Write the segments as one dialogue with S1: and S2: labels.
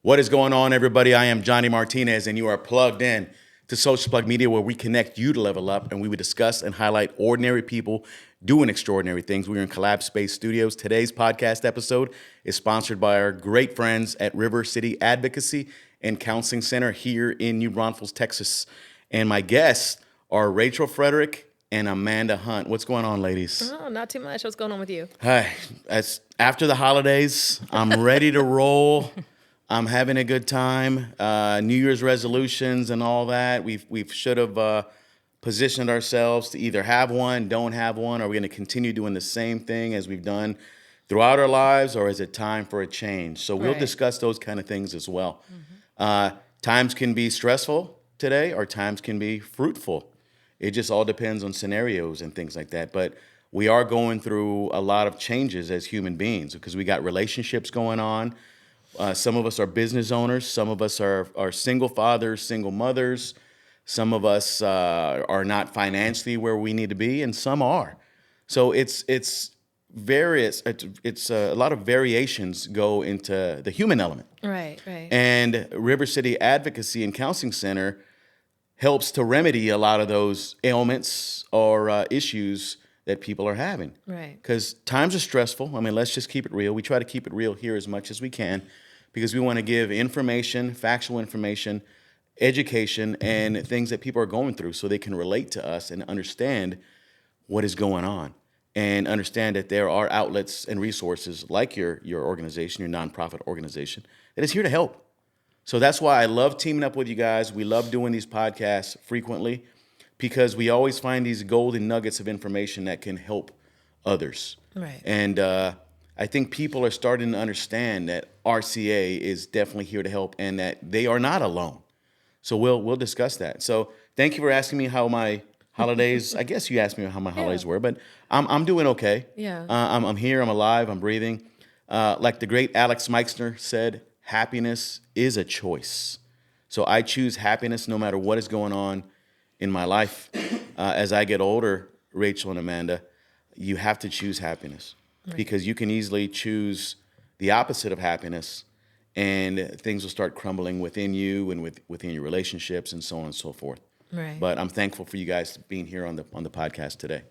S1: What is going on, everybody? I am Johnny Martinez, and you are plugged in to Social Plug Media, where we connect you to level up, and we would discuss and highlight ordinary people doing extraordinary things. We're in CollabSpace Studios. Today's podcast episode is sponsored by our great friends at River City Advocacy and Counseling Center here in New Braunfels, Texas. And my guests are Racheal Frederick and Amanda Hunt. What's going on, ladies?
S2: Oh, not too much. What's going on with you?
S1: Hi. After the holidays, I'm ready to roll. I'm having a good time. New Year's resolutions and all that. We should have positioned ourselves to either have one, don't have one. Are we going to continue doing the same thing as we've done throughout our lives, or is it time for a change? So we'll discuss those kind of things as well. Times can be stressful today, or times can be fruitful. It just all depends on scenarios and things like that. But we are going through a lot of changes as human beings because we got relationships going on. Some of us are business owners. Some of us are single fathers, single mothers. Some of us are not financially where we need to be, and some are. So it's various. It's a lot of variations go into the human element.
S2: Right.
S1: And River City Advocacy and Counseling Center helps to remedy a lot of those ailments or issues that people are having.
S2: Right.
S1: Because times are stressful. I mean, let's just keep it real. We try to keep it real here as much as we can because we want to give information, factual information, education, and things that people are going through so they can relate to us and understand what is going on and understand that there are outlets and resources like your organization, your nonprofit organization, that is here to help. So that's why I love teaming up with you guys. We love doing these podcasts frequently because we always find these golden nuggets of information that can help others.
S2: Right.
S1: And I think people are starting to understand that RCA is definitely here to help and that they are not alone. So we'll discuss that. So thank you for asking me how my holidays, I guess you asked me how my holidays were, but I'm doing okay.
S2: Yeah.
S1: I'm here, I'm alive, I'm breathing. Like the great Alex Meixner said, happiness is a choice. So I choose happiness no matter what is going on in my life. As I get older, Racheal and Amanda, you have to choose happiness because you can easily choose the opposite of happiness and things will start crumbling within you and within your relationships and so on and so forth.
S2: Right.
S1: But I'm thankful for you guys being here on the podcast today.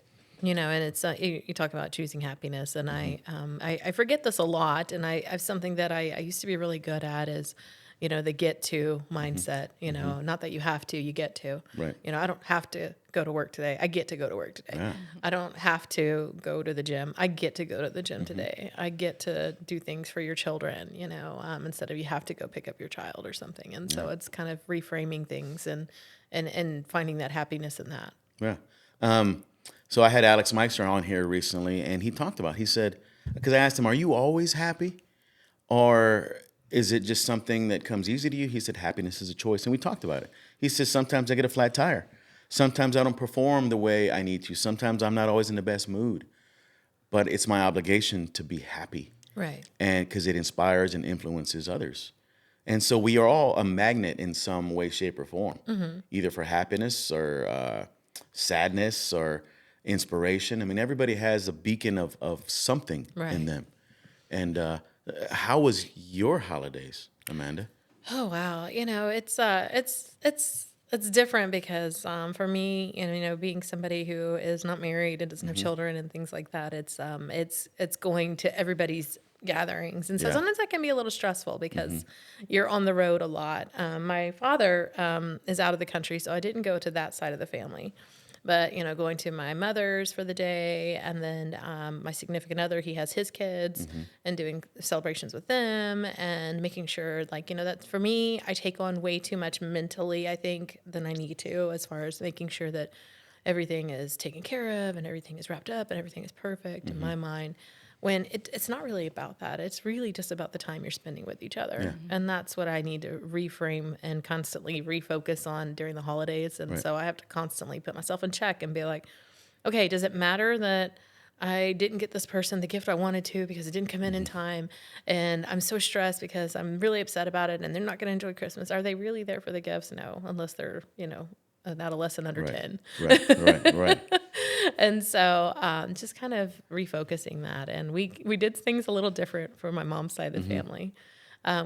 S2: You know, and it's you talk about choosing happiness, and I forget this a lot, and I have something that I used to be really good at is, you know, the get to mindset. You know, not that you have to, you get to.
S1: Right.
S2: You know, I don't have to go to work today. I get to go to work today.
S1: Yeah.
S2: I don't have to go to the gym. I get to go to the gym today. I get to do things for your children, you know, instead of you have to go pick up your child or something. And so it's kind of reframing things and finding that happiness in that.
S1: Yeah. So I had Alex Meixner on here recently, and he talked about, he said, because I asked him, are you always happy? Or is it just something that comes easy to you? He said, happiness is a choice. And we talked about it. He says, sometimes I get a flat tire. Sometimes I don't perform the way I need to. Sometimes I'm not always in the best mood. But it's my obligation to be happy.
S2: Right.
S1: And because it inspires and influences others. And so we are all a magnet in some way, shape, or form, either for happiness or sadness or inspiration. I mean, everybody has a beacon of something in them. And how was your holidays, Amanda?
S2: Oh wow, you know it's different because for me, you know, being somebody who is not married and doesn't have children and things like that, it's going to everybody's gatherings, and so sometimes that can be a little stressful because you're on the road a lot. My father is out of the country, so I didn't go to that side of the family. But, you know, going to my mother's for the day, and then my significant other, he has his kids, and doing celebrations with them, and making sure, like, you know, that for me, I take on way too much mentally, I think, than I need to, as far as making sure that everything is taken care of, and everything is wrapped up, and everything is perfect in my mind. When it's not really about that. It's really just about the time you're spending with each other. Yeah. And that's what I need to reframe and constantly refocus on during the holidays. And so I have to constantly put myself in check and be like, okay, does it matter that I didn't get this person the gift I wanted to because it didn't come in time? And I'm so stressed because I'm really upset about it and they're not going to enjoy Christmas. Are they really there for the gifts? No, unless they're, you know, an adolescent under 10.
S1: Right.
S2: And so just kind of refocusing that. And we did things a little different for my mom's side of the family.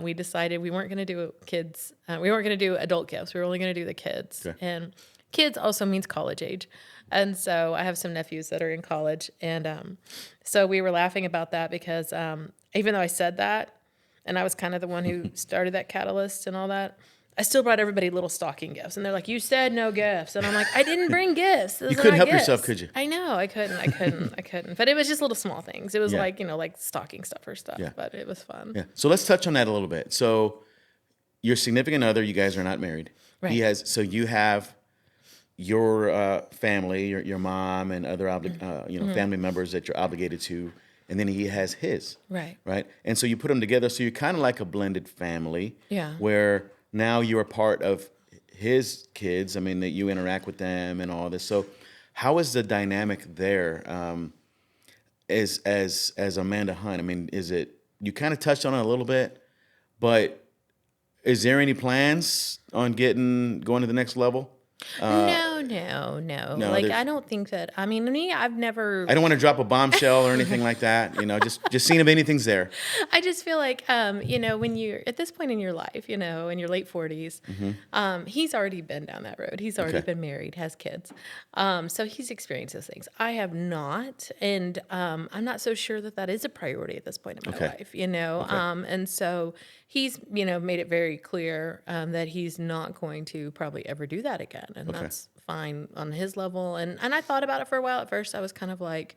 S2: we decided we weren't going to do kids. We weren't going to do adult gifts. We were only going to do the kids.
S1: Okay.
S2: And kids also means college age. And so I have some nephews that are in college. And so we were laughing about that because even though I said that, and I was kind of the one who started that catalyst and all that, I still brought everybody little stocking gifts. And they're like, you said no gifts. And I'm like, I didn't bring gifts.
S1: You couldn't help yourself, could you?
S2: I know. I couldn't. But it was just little small things. It was like, like stocking stuffer stuff.
S1: Yeah.
S2: But it was fun.
S1: Yeah. So let's touch on that a little bit. So your significant other, you guys are not married.
S2: Right.
S1: So you have your family, your mom and other family members that you're obligated to, and then he has his.
S2: Right.
S1: Right. And so you put them together. So you're kind of like a blended family. Yeah. Where now you're a part of his kids. I mean, that you interact with them and all this. So how is the dynamic there as Amanda Hunt? I mean, is it, you kind of touched on it a little bit, but is there any plans on going to the next level?
S2: No. Like, I don't think that, I mean, me, I've never.
S1: I don't want to drop a bombshell or anything like that. Just seeing if anything's there.
S2: I just feel like, when you're at this point in your life, in your late 40s, he's already been down that road. He's already been married, has kids. So he's experienced those things. I have not. And I'm not so sure that is a priority at this point in my life, and so he's, made it very clear that he's not going to probably ever do that again. And that's fine on his level. And I thought about it for a while. At first, I was kind of like,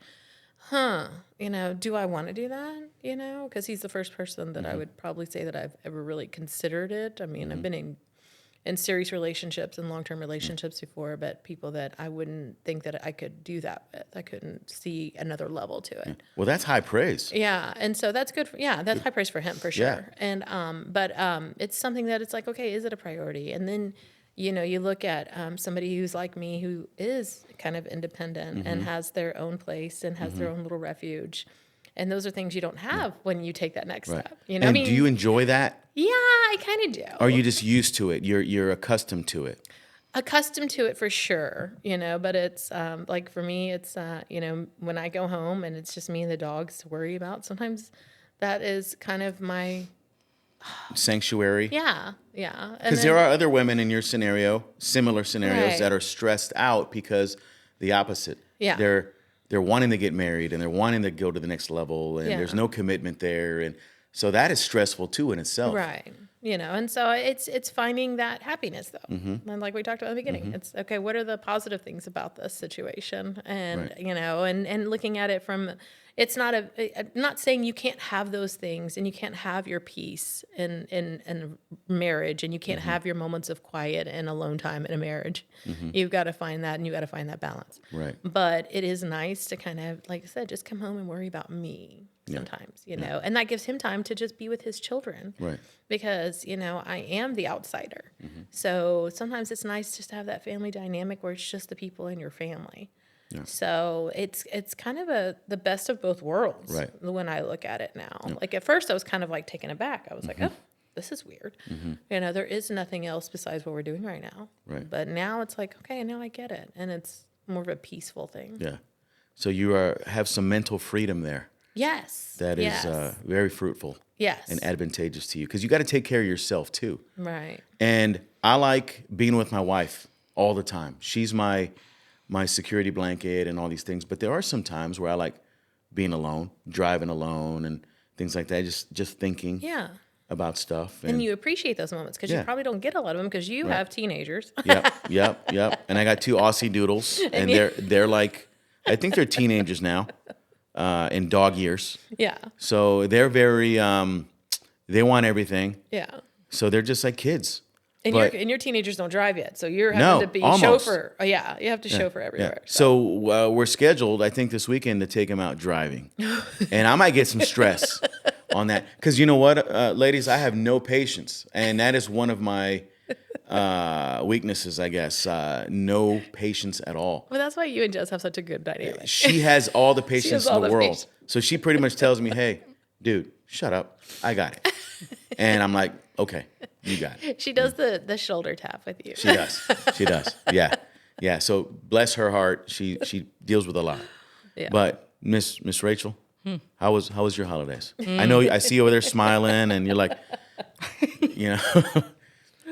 S2: do I want to do that? Because he's the first person that I would probably say that I've ever really considered it. I mean, I've been in serious relationships and long-term relationships before, but people that I wouldn't think that I could do that with. I couldn't see another level to it.
S1: Well, that's high praise.
S2: Yeah, and so that's good. That's high praise for him for sure.
S1: Yeah.
S2: And but it's something that it's like, okay, is it a priority? And then you look at somebody who's like me, who is kind of independent and has their own place and has their own little refuge. And those are things you don't have when you take that next step.
S1: And do you enjoy that?
S2: Yeah, I kind of do.
S1: Or are you just used to it? You're accustomed to it?
S2: Accustomed to it for sure, but it's like for me, it's, when I go home and it's just me and the dogs to worry about, sometimes that is kind of my
S1: sanctuary.
S2: Yeah.
S1: Because there are other women in your similar scenarios that are stressed out because the opposite. Yeah. They're wanting to get married and they're wanting to go to the next level and there's no commitment there. And so that is stressful too in itself.
S2: Right. And so it's finding that happiness though. And like we talked about in the beginning, it's okay, what are the positive things about this situation? And, and looking at it from, it's not I'm not saying you can't have those things and you can't have your peace in marriage and you can't have your moments of quiet and alone time in a marriage. You've got to find that and you got to find that balance.
S1: Right.
S2: But it is nice to kind of, like I said, just come home and worry about me sometimes, and that gives him time to just be with his children. Right. Because, I am the outsider. So sometimes it's nice just to have that family dynamic where it's just the people in your family. Yeah. So it's kind of the best of both worlds when I look at it now. Yeah. Like at first I was kind of like taken aback. I was like, oh, this is weird. There is nothing else besides what we're doing right now. Right. But now it's like, okay, now I get it. And it's more of a peaceful thing. Yeah.
S1: So you have some mental freedom there.
S2: Yes.
S1: That is very fruitful.
S2: Yes.
S1: And advantageous to you because you got to take care of yourself too.
S2: Right.
S1: And I like being with my wife all the time. She's my security blanket and all these things. But there are some times where I like being alone, driving alone and things like that, just thinking about stuff.
S2: And you appreciate those moments because you probably don't get a lot of them because you have teenagers.
S1: Yep. And I got 2 Aussie doodles and they're like, I think they're teenagers now in dog years. Yeah. So they're very, they want everything. Yeah. So they're just like kids.
S2: And your teenagers don't drive yet, so you're having to be chauffeur. Oh, yeah, you have to chauffeur everywhere.
S1: Yeah. So we're scheduled, I think, this weekend to take them out driving, and I might get some stress on that because you know what, ladies, I have no patience, and that is one of my weaknesses, I guess. No patience at all.
S2: Well, that's why you and Jess have such a good dynamic.
S1: She has all the patience in the world, so she pretty much tells me, "Hey, dude, shut up, I got it," and I'm like, "Okay." You got it.
S2: She does the shoulder tap with you.
S1: She does. Yeah. So bless her heart. She deals with a lot. Yeah. But Miss Rachel, how was your holidays? I know I see you over there smiling, and you're like, You know?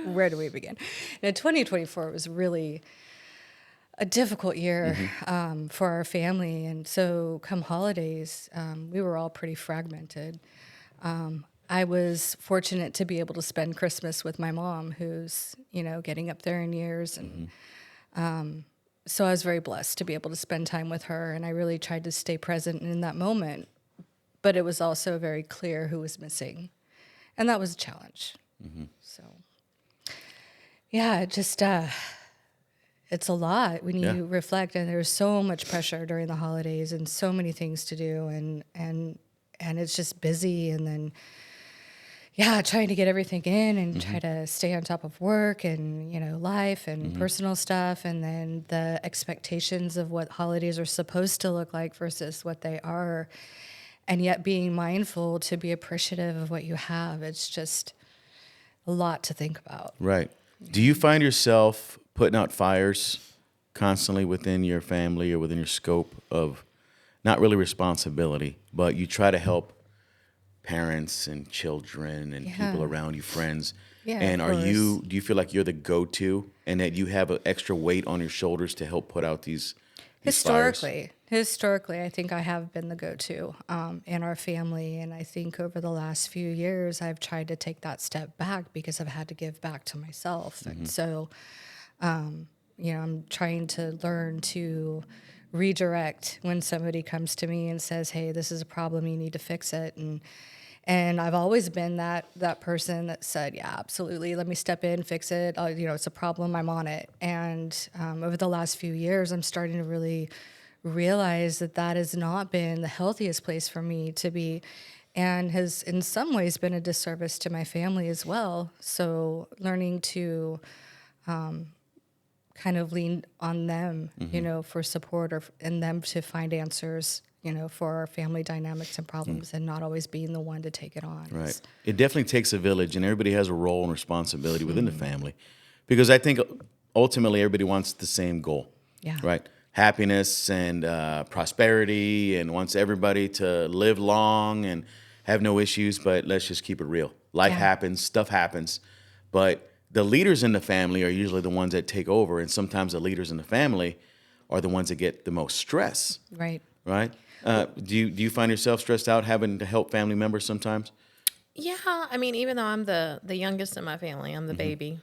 S3: Where do we begin? Now, 2024 was really a difficult year for our family. And so come holidays, we were all pretty fragmented. I was fortunate to be able to spend Christmas with my mom, who's, getting up there in years. And so I was very blessed to be able to spend time with her. And I really tried to stay present in that moment. But it was also very clear who was missing. And that was a challenge. So, yeah, it just... it's a lot when you reflect, and there's so much pressure during the holidays and so many things to do, and it's just busy, and then trying to get everything in and try to stay on top of work and life and personal stuff, and then the expectations of what holidays are supposed to look like versus what they are, and yet being mindful to be appreciative of what you have. It's just a lot to think about.
S1: Right. Do you find yourself putting out fires constantly within your family or within your scope of not really responsibility, but you try to help parents and children and people around you, friends?
S3: Yeah,
S1: and
S3: of
S1: do you feel like you're the go-to and that you have an extra weight on your shoulders to help put out these fires?
S3: Historically, I think I have been the go-to in our family, and I think over the last few years, I've tried to take that step back because I've had to give back to myself, and so, I'm trying to learn to redirect when somebody comes to me and says, "Hey, this is a problem. You need to fix it," and I've always been that person that said, "Yeah, absolutely. Let me step in, fix it. It's a problem. I'm on it." And over the last few years, I'm starting to really realize that has not been the healthiest place for me to be, and has in some ways been a disservice to my family as well. So learning to kind of lean on them, for support and them to find answers, for our family dynamics and problems, and not always being the one to take it on.
S1: Right. It definitely takes a village, and everybody has a role and responsibility within the family, because I think ultimately everybody wants the same goal.
S3: Yeah.
S1: Right. Happiness and prosperity, and wants everybody to live long and have no issues. But let's just keep it real. Life happens, stuff happens, but the leaders in the family are usually the ones that take over, and sometimes the leaders in the family are the ones that get the most stress.
S3: Right.
S1: Right. Do you find yourself stressed out having to help family members sometimes?
S2: Yeah, I mean, even though I'm the youngest in my family, I'm the baby,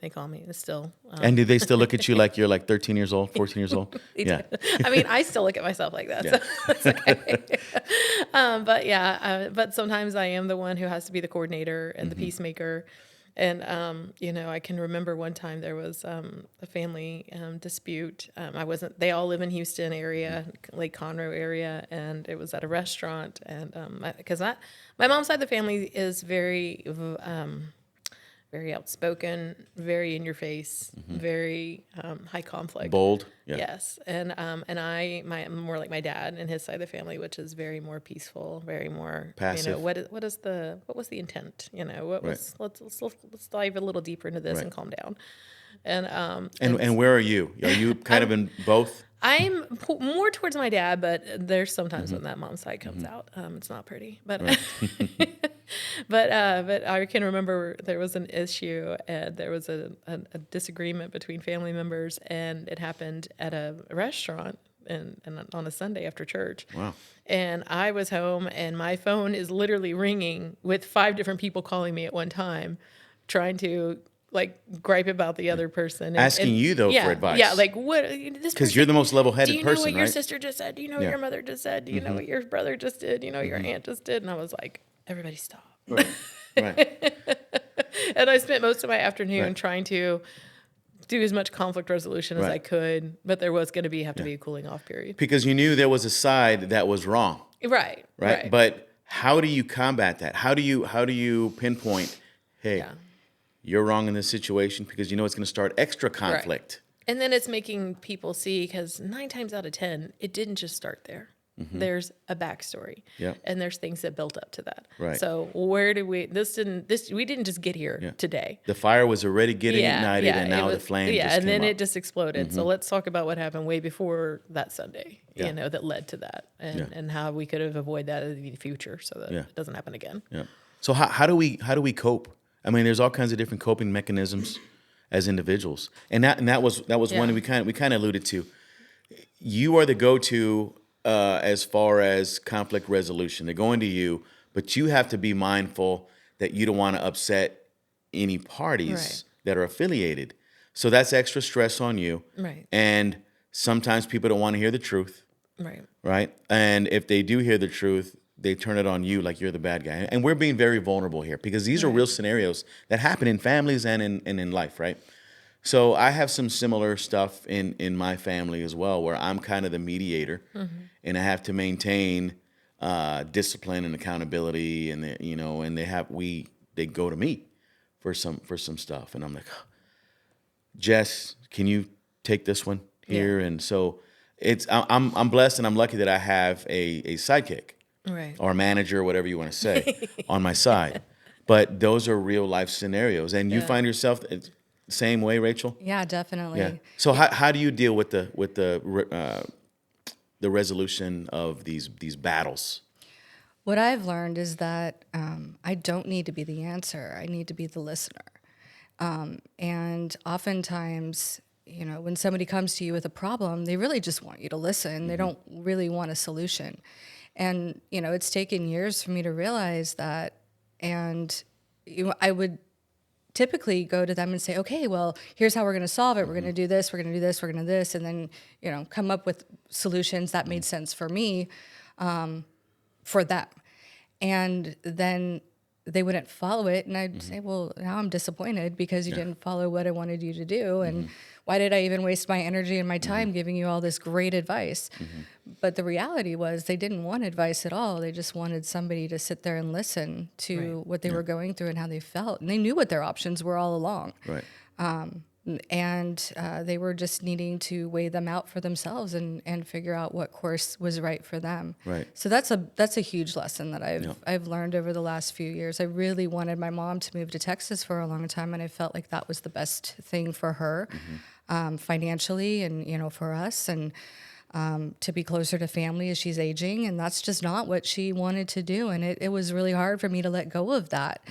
S2: they call me. It's still.
S1: And do they still look at you like you're like 13 years old, 14 years old? Yeah.
S2: I mean, I still look at myself like that, so it's okay. But sometimes I am the one who has to be the coordinator and the peacemaker. And, I can remember one time there was a family dispute. They all live in Houston area, Lake Conroe area, and it was at a restaurant. And because my mom's side of the family is very, very outspoken, very in your face, very high conflict.
S1: Bold. Yeah.
S2: Yes. And I'm more like my dad and his side of the family, which is very more peaceful, very more
S1: passive.
S2: What was the intent? Let's dive a little deeper into this and calm down.
S1: And where are you? Are you kind of in both?
S2: I'm more towards my dad, but there's sometimes when that mom's side comes out, it's not pretty. But but I can remember there was an issue, and there was a disagreement between family members, and it happened at a restaurant and on a Sunday after church.
S1: Wow.
S2: And I was home, and my phone is literally ringing with 5 different people calling me at one time, trying to gripe about the other person.
S1: Asking you, though, for advice.
S2: Yeah, like, what?
S1: Because you're the most level-headed person, right?
S2: Do you know what your sister just said? Do you know what your mother just said? Do you know what your brother just did? Do you know what your aunt just did? And I was like, everybody stop.
S1: Right. Right.
S2: And I spent most of my afternoon trying to do as much conflict resolution as I could, but there was going to have to be a cooling off period.
S1: Because you knew there was a side that was wrong.
S2: Right.
S1: But how do you combat that? How do you pinpoint, hey, you're wrong in this situation, because it's going to start extra conflict.
S2: Right. And then it's making people see, because 9 times out of 10, it didn't just start there. There's a backstory, and there's things that built up to that.
S1: Right.
S2: So where did we didn't just get here today.
S1: The fire was already getting ignited, and now the flame just
S2: and then
S1: came
S2: it
S1: up.
S2: just exploded. So let's talk about what happened way before that Sunday, that led to that, and how we could have avoided that in the future so that it doesn't happen again.
S1: Yeah. So how do we cope? I mean, there's all kinds of different coping mechanisms as individuals, and that was one
S2: Yeah.
S1: we kind of alluded to. You are the go-to as far as conflict resolution. They're going to you, but you have to be mindful that you don't want to upset any parties
S2: Right.
S1: that are affiliated. So that's extra stress on you.
S2: Right.
S1: And sometimes people don't want to hear the truth,
S2: Right.
S1: right? And if they do hear the truth, they turn it on you like you're the bad guy. And we're being very vulnerable here because these are real scenarios that happen in families and in life, right? So I have some similar stuff in my family as well, where I'm kind of the mediator, and I have to maintain discipline and accountability, and and they go to me for some stuff, and I'm like, Jess, can you take this one here?
S2: Yeah.
S1: And so I'm blessed and I'm lucky that I have a sidekick
S2: Right.
S1: or a manager, whatever you want to say, on my side. But those are real life scenarios, and you
S2: Yeah.
S1: find yourself same way, Rachel.
S3: Yeah, definitely.
S1: Yeah. So how do you deal with the resolution of these battles?
S3: What I've learned is that I don't need to be the answer. I need to be the listener. And oftentimes, when somebody comes to you with a problem, they really just want you to listen. They don't really want a solution. And, it's taken years for me to realize that. And I would typically go to them and say, okay, well, here's how we're going to solve it. We're going to do this, we're going to do this, we're going to do this. And then, come up with solutions that made sense for me, for them. And then they wouldn't follow it. And I'd say, well, now I'm disappointed because you didn't follow what I wanted you to do. And why did I even waste my energy and my time giving you all this great advice? But the reality was they didn't want advice at all. They just wanted somebody to sit there and listen to what they were going through and how they felt. And they knew what their options were all along.
S1: Right.
S3: And they were just needing to weigh them out for themselves and figure out what course was right for them.
S1: Right.
S3: So that's a huge lesson that I've learned over the last few years. I really wanted my mom to move to Texas for a long time, and I felt like that was the best thing for her, financially and for us, and to be closer to family as she's aging. And that's just not what she wanted to do. And it was really hard for me to let go of that.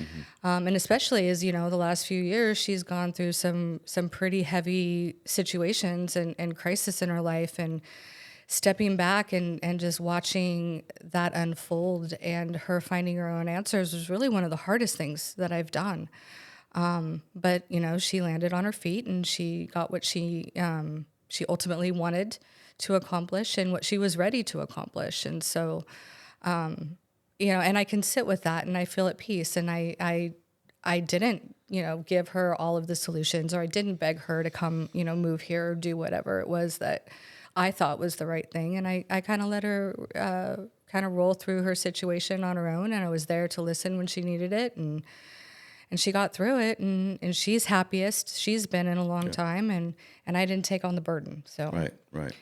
S3: And especially as, the last few years, she's gone through some pretty heavy situations and crisis in her life. And stepping back and just watching that unfold and her finding her own answers was really one of the hardest things that I've done. But, she landed on her feet and she got what she ultimately wanted to accomplish and what she was ready to accomplish. And so, and I can sit with that and I feel at peace. And I didn't, give her all of the solutions, or I didn't beg her to come, move here or do whatever it was that I thought was the right thing. And I kind of let her kind of roll through her situation on her own. And I was there to listen when she needed it. And she got through it, and she's happiest she's been in a long time. And I didn't take on the burden. So
S1: Right.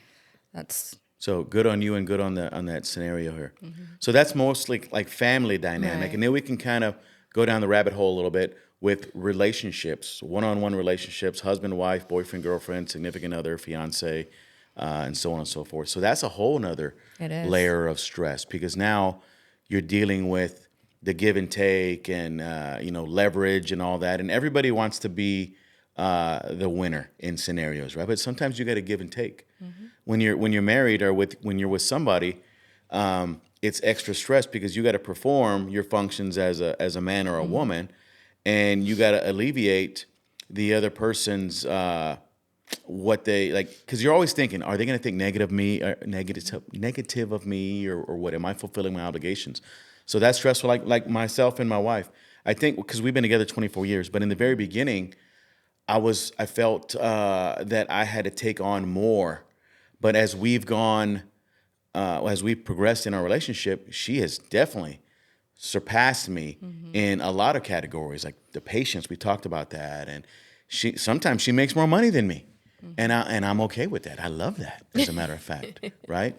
S3: that's
S1: So good on you and good on that scenario here. So that's mostly like family dynamic.
S3: Right.
S1: And then we can kind of go down the rabbit hole a little bit with relationships, one-on-one relationships, husband, wife, boyfriend, girlfriend, significant other, fiance, and so on and so forth. So that's a whole nother
S3: It is.
S1: layer of stress because now you're dealing with the give and take and, leverage and all that. And everybody wants to be the winner in scenarios, right? But sometimes you got to give and take. When you're married or when you're with somebody, it's extra stress because you got to perform your functions as a man or a woman, and you got to alleviate the other person's what they like, because you're always thinking, are they going to think negative of me, or what? Am I fulfilling my obligations? So that's stressful. Like myself and my wife, I think because we've been together 24 years, but in the very beginning, I felt that I had to take on more. But as we've progressed in our relationship, she has definitely surpassed me in a lot of categories, like the patience. We talked about that, and sometimes she makes more money than me, and I'm okay with that. I love that, as a matter of fact, right?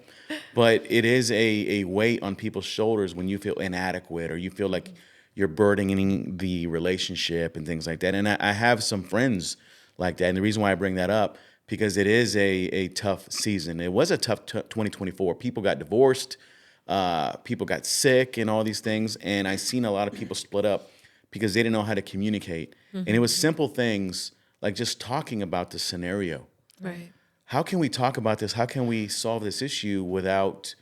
S1: But it is a weight on people's shoulders when you feel inadequate or you feel like you're burdening the relationship and things like that. And I have some friends like that, and the reason why I bring that up, because it is a tough season. It was a tough 2024. People got divorced. people got sick and all these things. And I seen a lot of people split up because they didn't know how to communicate. And it was simple things like just talking about the scenario.
S2: Right.
S1: How can we talk about this? How can we solve this issue without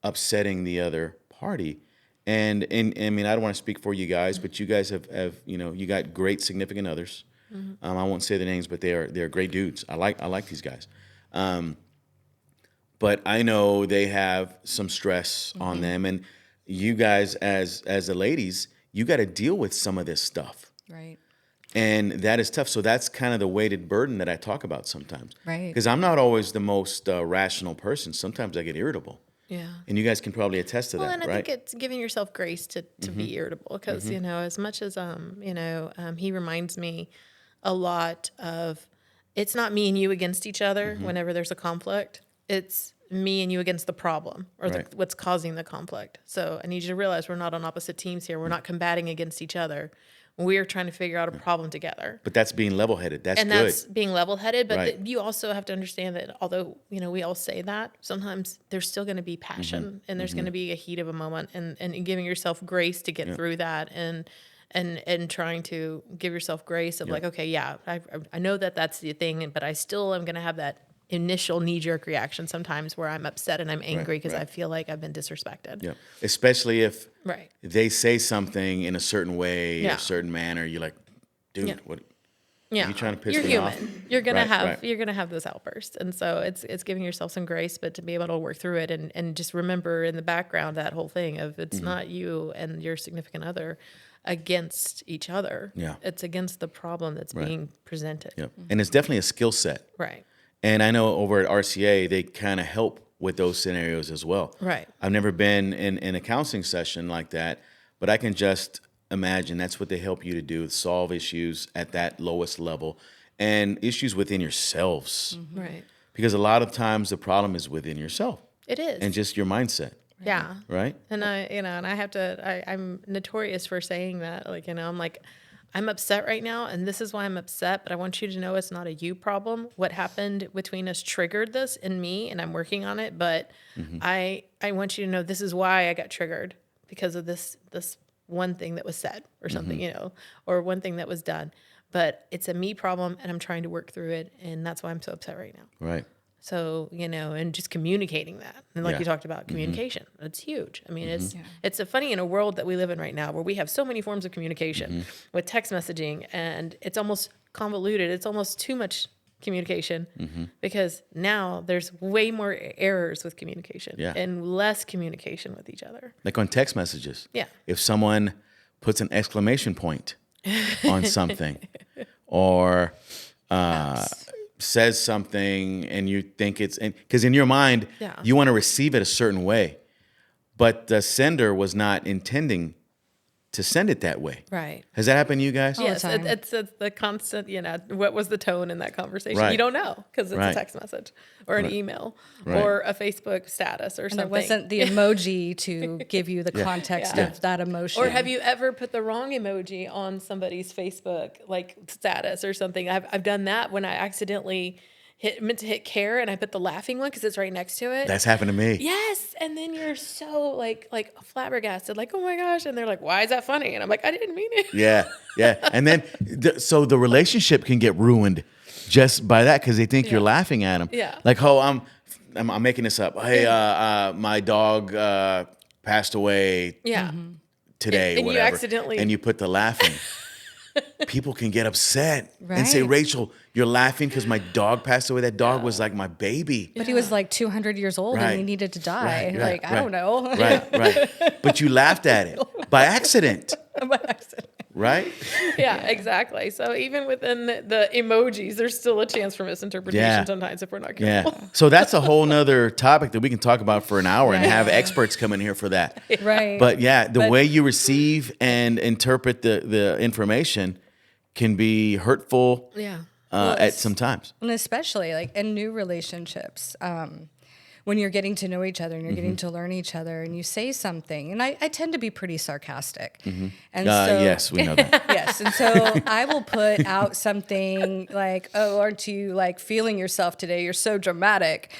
S1: upsetting the other party? And I mean, I don't want to speak for you guys, but you guys have you got great significant others. I won't say the names, but they're great dudes. I like these guys. But I know they have some stress on them, and you guys as the ladies, you got to deal with some of this stuff.
S3: Right.
S1: And that is tough. So that's kind of the weighted burden that I talk about sometimes.
S3: Right.
S1: Because I'm not always the most rational person. Sometimes I get irritable.
S2: Yeah.
S1: And you guys can probably attest to
S2: Well,
S1: that,
S2: and I
S1: right?
S2: think it's giving yourself grace to be irritable because, as much as, he reminds me a lot of, it's not me and you against each other whenever there's a conflict. It's me and you against the problem or
S1: Right.
S2: what's causing the conflict. So I need you to realize we're not on opposite teams here. We're not combating against each other. We're trying to figure out a problem together.
S1: But that's being level-headed. That's
S2: And
S1: good.
S2: that's being level-headed. But
S1: Right.
S2: you also have to understand that although, we all say that, sometimes there's still going to be passion and there's going to be a heat of a moment and giving yourself grace to get through that and trying to give yourself grace of like, okay, yeah, I know that that's the thing, but I still am going to have that initial knee-jerk reaction sometimes where I'm upset and I'm angry because
S1: right.
S2: I feel like I've been disrespected.
S1: Yeah. Especially if
S2: Right.
S1: they say something in a certain way,
S2: Yeah.
S1: a certain manner, you're like, dude,
S2: Yeah.
S1: what?
S2: Yeah,
S1: you trying to piss
S2: you're
S1: me
S2: human.
S1: off?
S2: You're gonna
S1: Right.
S2: you're gonna have those outbursts, and so it's giving yourself some grace, but to be able to work through it and just remember in the background that whole thing of it's not you and your significant other against each other.
S1: Yeah.
S2: It's against the problem that's being presented.
S1: Yeah. And it's definitely a skill set.
S2: Right.
S1: And I know over at RCA, they kind of help with those scenarios as well.
S2: Right.
S1: I've never been in a counseling session like that, but I can just imagine that's what they help you to do, solve issues at that lowest level and issues within yourselves.
S2: Right.
S1: Because a lot of times the problem is within yourself
S2: It is.
S1: and just your mindset,
S2: yeah.
S1: right?
S2: And I'm notorious for saying that. I'm upset right now, and this is why I'm upset, but I want you to know it's not a you problem. What happened between us triggered this in me, and I'm working on it, but I want you to know this is why I got triggered, because of this one thing that was said or something, or one thing that was done. But it's a me problem, and I'm trying to work through it, and that's why I'm so upset right now.
S1: Right.
S2: So, and just communicating that. And like
S1: Yeah.
S2: you talked about, communication, it's huge. I mean, it's a funny in a world that we live in right now where we have so many forms of communication with text messaging, and it's almost convoluted. It's almost too much communication because now there's way more errors with communication
S1: Yeah.
S2: and less communication with each other.
S1: Like on text messages.
S2: Yeah.
S1: If someone puts an exclamation point on something or says something and you think it's, because in your mind,
S2: Yeah.
S1: you want to receive it a certain way, but the sender was not intending to send it that way.
S2: Right.
S1: Has that happened to you guys?
S3: All the
S2: Yes,
S3: time.
S2: it's the constant, what was the tone in that conversation?
S1: Right.
S2: You don't know because it's
S1: Right.
S2: a text message or an email
S1: Right.
S2: or a Facebook status or
S3: And
S2: something.
S3: there wasn't the emoji to give you the context
S2: Yeah.
S3: of that emotion.
S2: Or have you ever put the wrong emoji on somebody's Facebook status or something? I've done that when I accidentally meant to hit care and I put the laughing one because it's right next to it.
S1: That's happened to me.
S2: Yes, and then you're so like flabbergasted, like, oh my gosh, and they're like, why is that funny? And I'm like, I didn't mean it.
S1: Yeah. And then, so the relationship can get ruined just by that because they think you're laughing at them.
S2: Yeah.
S1: Like, oh, I'm making this up. Hey, my dog passed away
S2: Yeah.
S1: today,
S2: And you
S1: whatever.
S2: accidentally-
S1: And you put the laughing. People can get upset and say,
S3: Right.
S1: Rachel, you're laughing because my dog passed away. That dog was like my baby.
S3: But he was like 200 years old
S1: Right.
S3: and he needed to die.
S1: Right,
S3: I don't know.
S1: Right. But you laughed at it by accident,
S3: By accident.
S1: right?
S2: Yeah, exactly. So even within the emojis, there's still a chance for misinterpretation
S1: Yeah.
S2: sometimes if we're not careful.
S1: Yeah. So that's a whole nother topic that we can talk about for an hour and have experts come in here for that.
S3: Right.
S1: But yeah, the
S3: But-
S1: way you receive and interpret the information can be hurtful
S2: Yeah.
S1: at some times.
S3: And especially like in new relationships, when you're getting to know each other and you're getting to learn each other and you say something, and I tend to be pretty sarcastic. And so,
S1: Yes, we know that.
S3: yes. And so I will put out something like, oh, aren't you like feeling yourself today? You're so dramatic.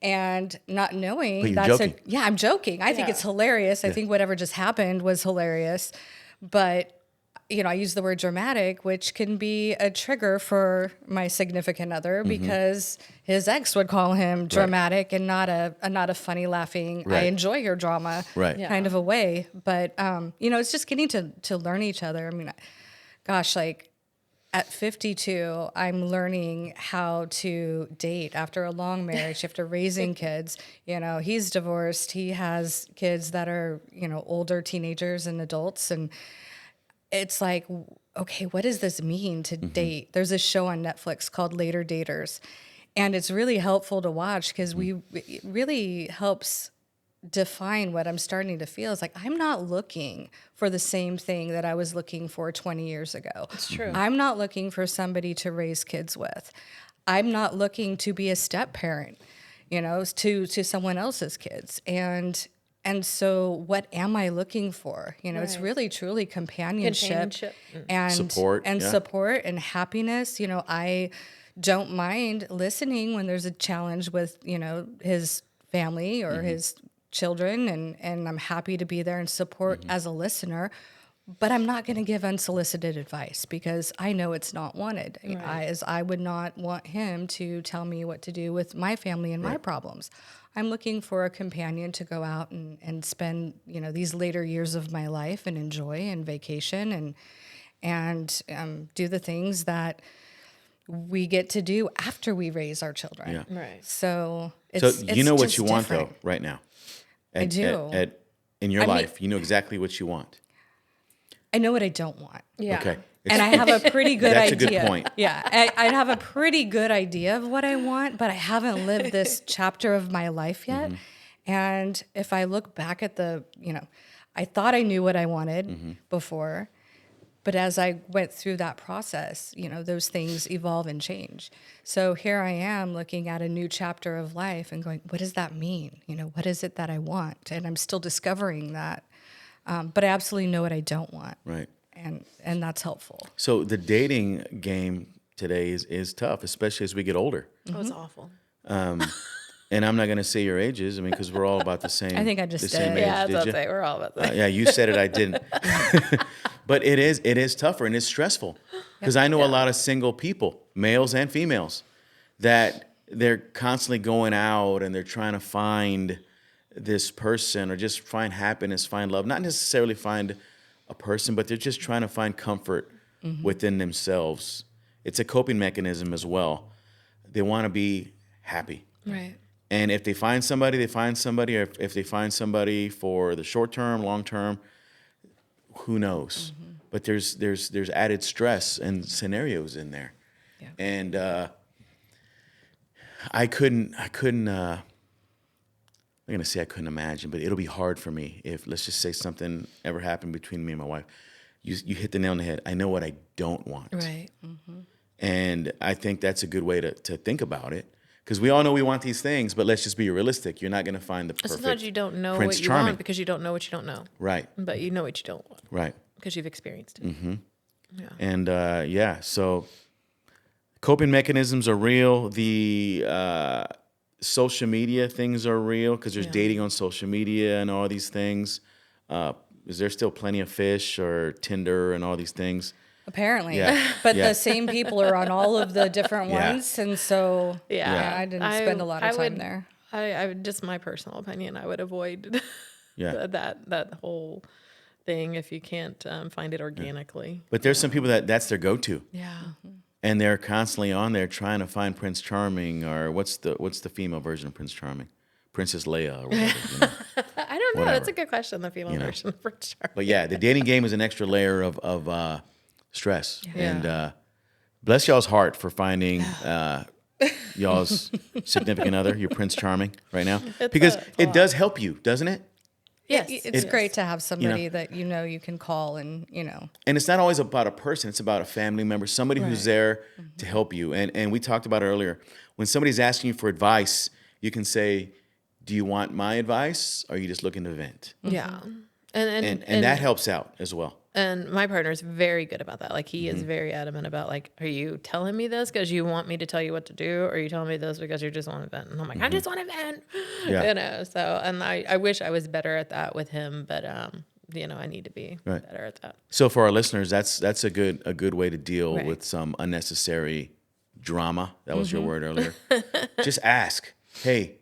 S3: and not knowing
S1: But you're joking.
S3: Yeah, I'm joking. I think it's hilarious. I think whatever just happened was hilarious, but I use the word dramatic, which can be a trigger for my significant other because his ex would call him dramatic and not a funny, laughing, I enjoy your drama kind of a way. But, it's just getting to learn each other. I mean, gosh, like at 52, I'm learning how to date after a long marriage, after raising kids. He's divorced. He has kids that are, older teenagers and adults. And it's like, okay, what does this mean to date? There's a show on Netflix called Later Daters, and it's really helpful to watch because it really helps define what I'm starting to feel. It's like, I'm not looking for the same thing that I was looking for 20 years ago.
S2: It's true.
S3: I'm not looking for somebody to raise kids with. I'm not looking to be a step parent, to someone else's kids. And so what am I looking for? It's really truly companionship. And
S1: support.
S3: Support and happiness. I don't mind listening when there's a challenge with, his family or his children, and I'm happy to be there and support as a listener. But I'm not going to give unsolicited advice because I know it's not wanted. I would not want him to tell me what to do with my family and my problems. I'm looking for a companion to go out and spend, these later years of my life and enjoy and vacation and do the things that we get to do after we raise our children.
S1: Yeah.
S2: Right.
S3: So
S1: So you know what you want
S3: different.
S1: though right now.
S3: I do.
S1: In your life, you know exactly what you want.
S3: I know what I don't want.
S2: Yeah.
S1: Okay.
S3: And I have a pretty good
S1: That's
S3: idea.
S1: a good point.
S3: Yeah, I have a pretty good idea of what I want, but I haven't lived this chapter of my life yet. And if I look back at I thought I knew what I wanted before, but as I went through that process, those things evolve and change. So here I am looking at a new chapter of life and going, what does that mean? What is it that I want? And I'm still discovering that. But I absolutely know what I don't want.
S1: Right.
S3: And that's helpful.
S1: So the dating game today is tough, especially as we get older.
S2: Oh, it's awful.
S1: And I'm not going to say your ages, because we're all about the same.
S3: I think I just
S1: the same
S3: did.
S1: age.
S2: Yeah,
S1: Did
S2: that's
S1: you?
S2: what I'll say. We're all about that.
S1: Yeah, you said it. I didn't. But it is tougher and it's stressful because I know a lot of single people, males and females, that they're constantly going out and they're trying to find this person or just find happiness, find love, not necessarily find a person, but they're just trying to find comfort within themselves. It's a coping mechanism as well. They want to be happy.
S2: Right.
S1: And if they find somebody, they find somebody. Or if they find somebody for the short term, long term, who knows? But there's added stress and scenarios in there.
S3: Yeah.
S1: And I couldn't. I'm gonna say I couldn't imagine, but it'll be hard for me if, let's just say, something ever happened between me and my wife. You hit the nail on the head. I know what I don't want.
S2: Right.
S1: And I think that's a good way to think about it. Because we all know we want these things, but let's just be realistic. You're not going to find the perfect
S2: Sometimes you don't know
S1: Prince
S2: what you
S1: Charming.
S2: want because you don't know what you don't know.
S1: Right,
S2: But you know what you don't want
S1: right.
S2: because you've experienced it. Yeah.
S1: And so coping mechanisms are real. The social media things are real because there's dating on social media and all these things. Is there still plenty of fish or Tinder and all these things?
S3: Apparently.
S1: Yeah.
S3: But
S1: Yeah.
S3: the same people are on all of the different
S1: Yeah.
S3: ones. And so
S2: Yeah.
S3: I didn't spend a lot of time there.
S2: I would, just my personal opinion, I would avoid
S1: Yeah.
S2: that whole thing if you can't find it organically.
S1: But there's some people that's their go-to.
S2: Yeah.
S1: And they're constantly on there trying to find Prince Charming, or what's the female version of Prince Charming? Princess Leia or whatever.
S2: I don't know.
S1: Whatever.
S2: That's a good question, the female version for sure.
S1: But yeah, the dating game is an extra layer of stress.
S2: Yeah.
S1: And bless y'all's heart for finding y'all's significant other, your Prince Charming, right now. Because it does help you, doesn't it?
S2: Yes.
S3: It's great to have somebody that you can call and.
S1: And it's not always about a person. It's about a family member, somebody who's there to help you. And we talked about it earlier. When somebody's asking you for advice, you can say, do you want my advice? Or are you just looking to vent?
S2: Yeah.
S1: And that helps out as well.
S2: And my partner is very good about that. Like, he is very adamant about, like, are you telling me this because you want me to tell you what to do? Or are you telling me this because you just want to vent? And I'm like, I just want to vent.
S1: Yeah.
S2: You know, so, and I wish I was better at that with him, but, you know, I need to be
S1: Right.
S2: better at that.
S1: So for our listeners, that's a good way to deal
S2: Right.
S1: with some unnecessary drama. That was your word earlier. Just ask, hey,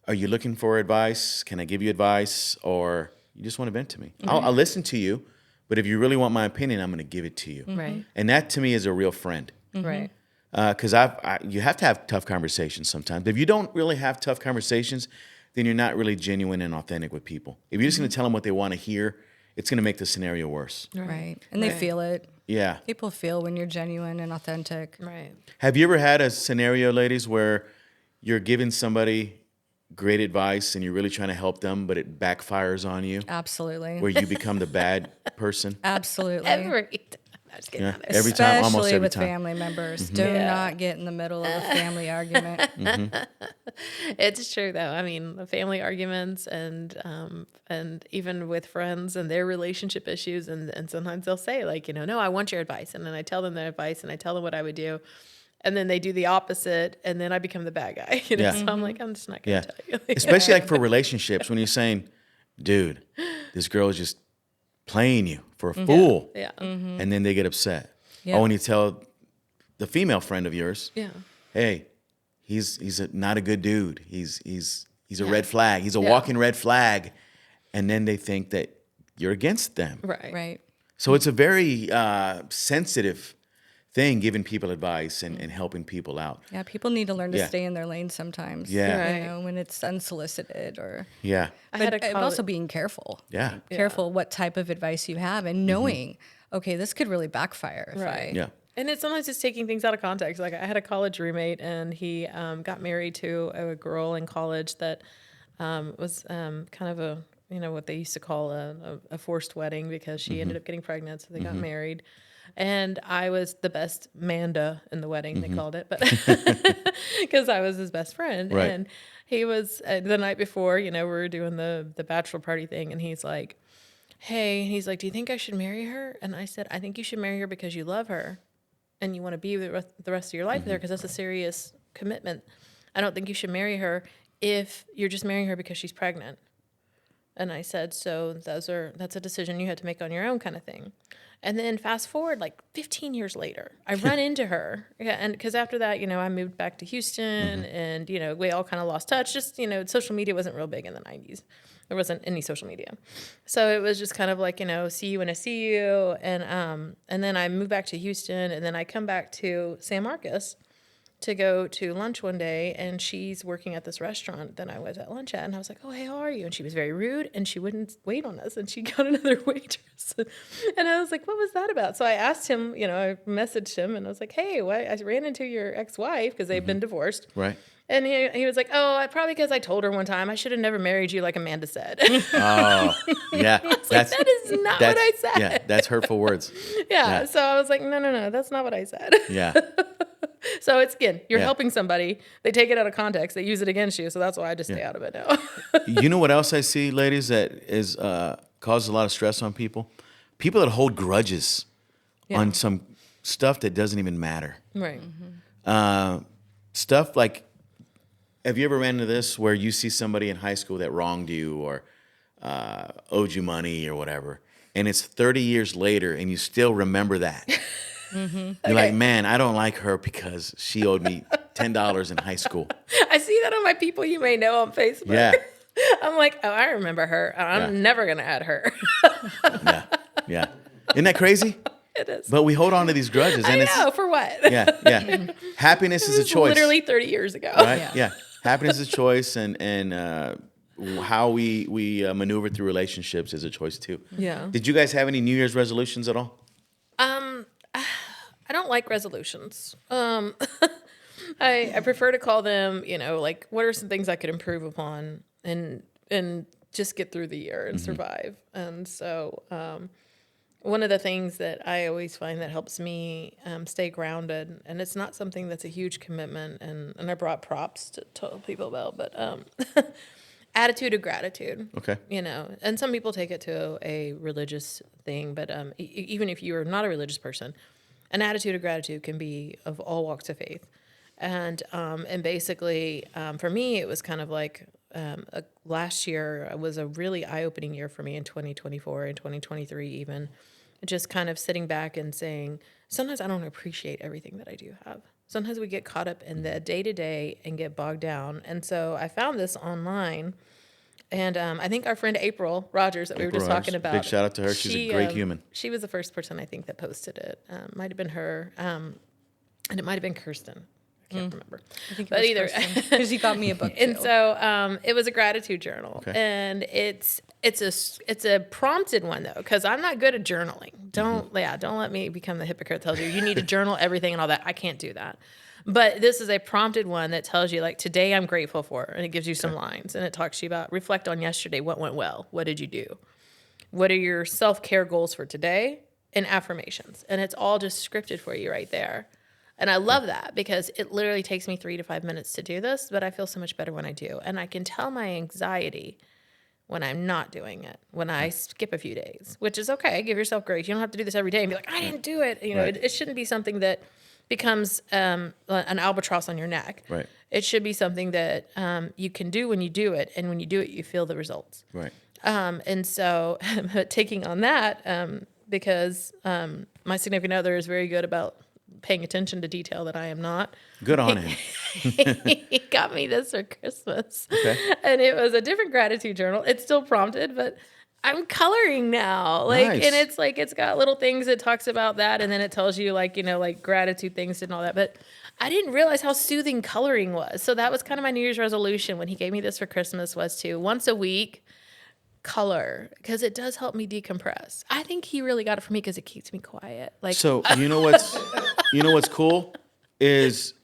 S1: are you looking for advice? Can I give you advice? Or you just want to vent to me? I'll listen to you, but if you really want my opinion, I'm going to give it to you.
S2: Right.
S1: And that to me is a real friend.
S2: Right.
S1: Because you have to have tough conversations sometimes. If you don't really have tough conversations, then you're not really genuine and authentic with people. If you're just going to tell them what they want to hear, it's going to make the scenario worse.
S3: Right. And they feel it.
S1: Yeah.
S3: People feel when you're genuine and authentic.
S2: Right.
S1: Have you ever had a scenario, ladies, where you're giving somebody great advice and you're really trying to help them, but it backfires on you,
S3: Absolutely.
S1: where you become the bad person?
S3: Absolutely.
S2: Every time. I'm just kidding.
S1: Yeah. Every time, almost
S3: Especially
S1: every
S3: with
S1: time.
S3: family members. Do not get in the middle of a family argument.
S2: It's true though. I mean, the family arguments and even with friends and their relationship issues, and sometimes they'll say, like, you know, no, I want your advice, and then I tell them their advice and I tell them what I would do, and then they do the opposite, and then I become the bad guy. You know,
S1: Yeah.
S2: so I'm like, I'm just not
S1: Yeah.
S2: gonna tell you.
S1: Especially like for relationships, when you're saying, dude, this girl is just playing you for a fool.
S2: Yeah.
S1: And then they get upset.
S3: Yeah.
S1: Or when you tell the female friend of yours,
S2: Yeah.
S1: hey, he's not a good dude. He's a red flag. He's a walking red flag. And then they think that you're against them.
S2: Right.
S3: Right.
S1: So it's a very sensitive thing, giving people advice and helping people out.
S3: Yeah, people need to learn to
S1: Yeah.
S3: stay in their lane sometimes.
S1: Yeah.
S2: Right.
S3: You know, when it's unsolicited or
S1: Yeah.
S2: I had
S3: but
S2: a
S3: also being careful.
S1: Yeah.
S3: Careful what type of advice you have and knowing, okay, this could really backfire if
S2: Right.
S1: Yeah.
S2: And it's sometimes just taking things out of context. Like, I had a college roommate, and he got married to a girl in college that was kind of a, you know, what they used to call a forced wedding, because she ended up getting pregnant, so they got married. And I was the best Manda in the wedding, they called it, but because I was his best friend.
S1: Right.
S2: And he was the night before, you know, we were doing the bachelor party thing, and he's like, hey, he's like, do you think I should marry her? And I said, I think you should marry her because you love her and you want to be the rest of your life with her, because that's a serious commitment. I don't think you should marry her if you're just marrying her because she's pregnant. And I said, so that's a decision you had to make on your own, kind of thing. And then fast forward like 15 years later, I run into her. Yeah, and because after that, you know, I moved back to Houston, and, you know, we all kind of lost touch. Just, you know, social media wasn't real big in the 90s. There wasn't any social media. So it was just kind of like, you know, see you when I see you. And then I moved back to Houston, and then I come back to San Marcos to go to lunch one day, and she's working at this restaurant that I was at lunch at, and I was like, oh, hey, how are you? And she was very rude, and she wouldn't wait on us, and she got another waitress. And I was like, what was that about? So I asked him, you know, I messaged him, and I was like, hey, I ran into your ex-wife, because they've been divorced.
S1: Right.
S2: And he was like, oh, probably because I told her one time I should have never married you, like Amanda said.
S1: Oh, yeah.
S2: That is not what I said.
S1: Yeah, that's hurtful words.
S2: Yeah.
S1: Yeah.
S2: So I was like, no, that's not what I said.
S1: Yeah.
S2: So it's, again, you're
S1: Yeah.
S2: helping somebody. They take it out of context. They use it against you. So that's why I just stay out of it now.
S1: You know what else I see, ladies, that is causes a lot of stress on people? People that hold grudges on some stuff that doesn't even matter.
S2: Right.
S1: Stuff like, have you ever ran into this where you see somebody in high school that wronged you or owed you money or whatever, and it's 30 years later and you still remember that? You're like, man, I don't like her because she owed me $10 in high school.
S2: I see that on my people you may know on Facebook.
S1: Yeah.
S2: I'm like, oh, I remember her. I'm never going to add her.
S1: Yeah. Yeah. Isn't that crazy?
S2: It is.
S1: But we hold on to these grudges. And
S2: I
S1: it's,
S2: know, for what?
S1: yeah. Happiness is a
S2: This is
S1: choice.
S2: literally 30 years ago.
S1: Right? Yeah. Happiness is a choice, and how we maneuver through relationships is a choice too.
S2: Yeah.
S1: Did you guys have any New Year's resolutions at all?
S2: I don't like resolutions. I prefer to call them, you know, like, what are some things I could improve upon and just get through the year and survive. And so one of the things that I always find that helps me stay grounded, and it's not something that's a huge commitment, and I brought props to tell people about, but attitude of gratitude.
S1: Okay.
S2: You know, and some people take it to a religious thing, but even if you're not a religious person, an attitude of gratitude can be of all walks of faith. And basically, for me, it was kind of like last year was a really eye-opening year for me in 2024 and 2023 even. Just kind of sitting back and saying, sometimes I don't appreciate everything that I do have. Sometimes we get caught up in the day-to-day and get bogged down. And so I found this online. And I think our friend April Rogers that we were just talking about.
S1: Big shout out to her. She's a great human.
S2: She was the first person I think that posted it. Might have been her. And it might have been Kirsten. I can't remember.
S3: I think
S2: but either
S3: because he got me a book too.
S2: And so it was a gratitude journal,
S1: Okay.
S2: and it's a prompted one though, because I'm not good at journaling. Don't let me become the hypocrite that tells you need to journal everything and all that. I can't do that. But this is a prompted one that tells you, like, today I'm grateful for, and it gives you some lines, and it talks to you about reflect on yesterday, what went well, what did you do, what are your self-care goals for today, and affirmations, and it's all just scripted for you right there. And I love that because it literally takes me 3 to 5 minutes to do this, but I feel so much better when I do. And I can tell my anxiety when I'm not doing it, when I skip a few days, which is okay. Give yourself grace. You don't have to do this every day and be like, I didn't do it. You know,
S1: Right.
S2: it shouldn't be something that becomes an albatross on your neck.
S1: Right.
S2: It should be something that you can do when you do it. And when you do it, you feel the results.
S1: Right.
S2: And so taking on that, because my significant other is very good about paying attention to detail that I am not.
S1: Good on him.
S2: He got me this for Christmas.
S1: Okay.
S2: And it was a different gratitude journal. It's still prompted, but I'm coloring now.
S1: Nice.
S2: And it's like, it's got little things that talks about that. And then it tells you like, gratitude things and all that. But I didn't realize how soothing coloring was. So that was kind of my New Year's resolution when he gave me this for Christmas, was to once a week color, because it does help me decompress. I think he really got it for me because it keeps me quiet. Like,
S1: So you know what's cool is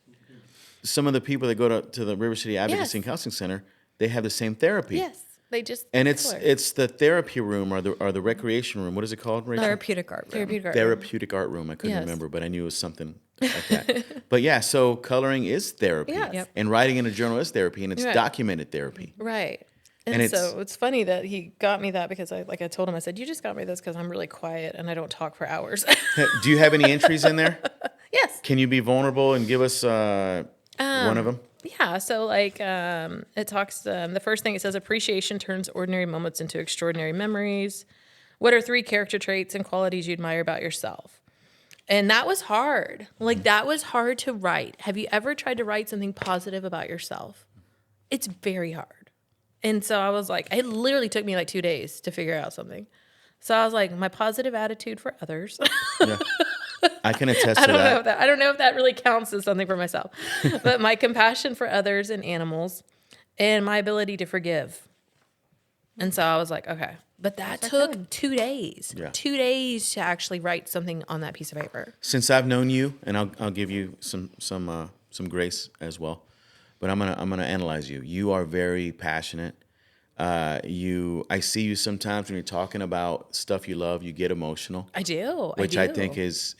S1: some of the people that go to the River City Advocacy and Counseling Center, they have the same therapy.
S2: yes, they just
S1: And
S2: color.
S1: it's the therapy room or the recreation room. What is it called, Rachel?
S3: Therapeutic art room.
S2: Therapeutic art.
S1: Therapeutic art room. I couldn't
S2: Yes.
S1: remember, but I knew it was something like that. But yeah, so coloring is therapy.
S2: Yes. Yep.
S1: And writing in a journal is therapy, and it's
S2: Right.
S1: documented therapy.
S2: Right.
S1: And
S2: And,
S1: it's-
S2: so it's funny that he got me that because I told him, I said, you just got me this because I'm really quiet and I don't talk for hours.
S1: Do you have any entries in there?
S2: Yes.
S1: Can you be vulnerable and give us one of them?
S2: Yeah. So it talks, the first thing it says, appreciation turns ordinary moments into extraordinary memories. What are 3 character traits and qualities you admire about yourself? And that was hard. Like, that was hard to write. Have you ever tried to write something positive about yourself? It's very hard. And so I was like, it literally took me like 2 days to figure out something. So I was like, my positive attitude for others.
S1: Yeah. I can attest
S2: I
S1: to that.
S2: I don't know if that really counts as something for myself. But my compassion for others and animals, and my ability to forgive. And so I was like, okay. But that took 2 days.
S1: Yeah.
S2: 2 days to actually write something on that piece of paper.
S1: Since I've known you, and I'll give you some grace as well, but I'm gonna analyze you. You are very passionate. I see you sometimes when you're talking about stuff you love, you get emotional,
S2: I do.
S1: which I think is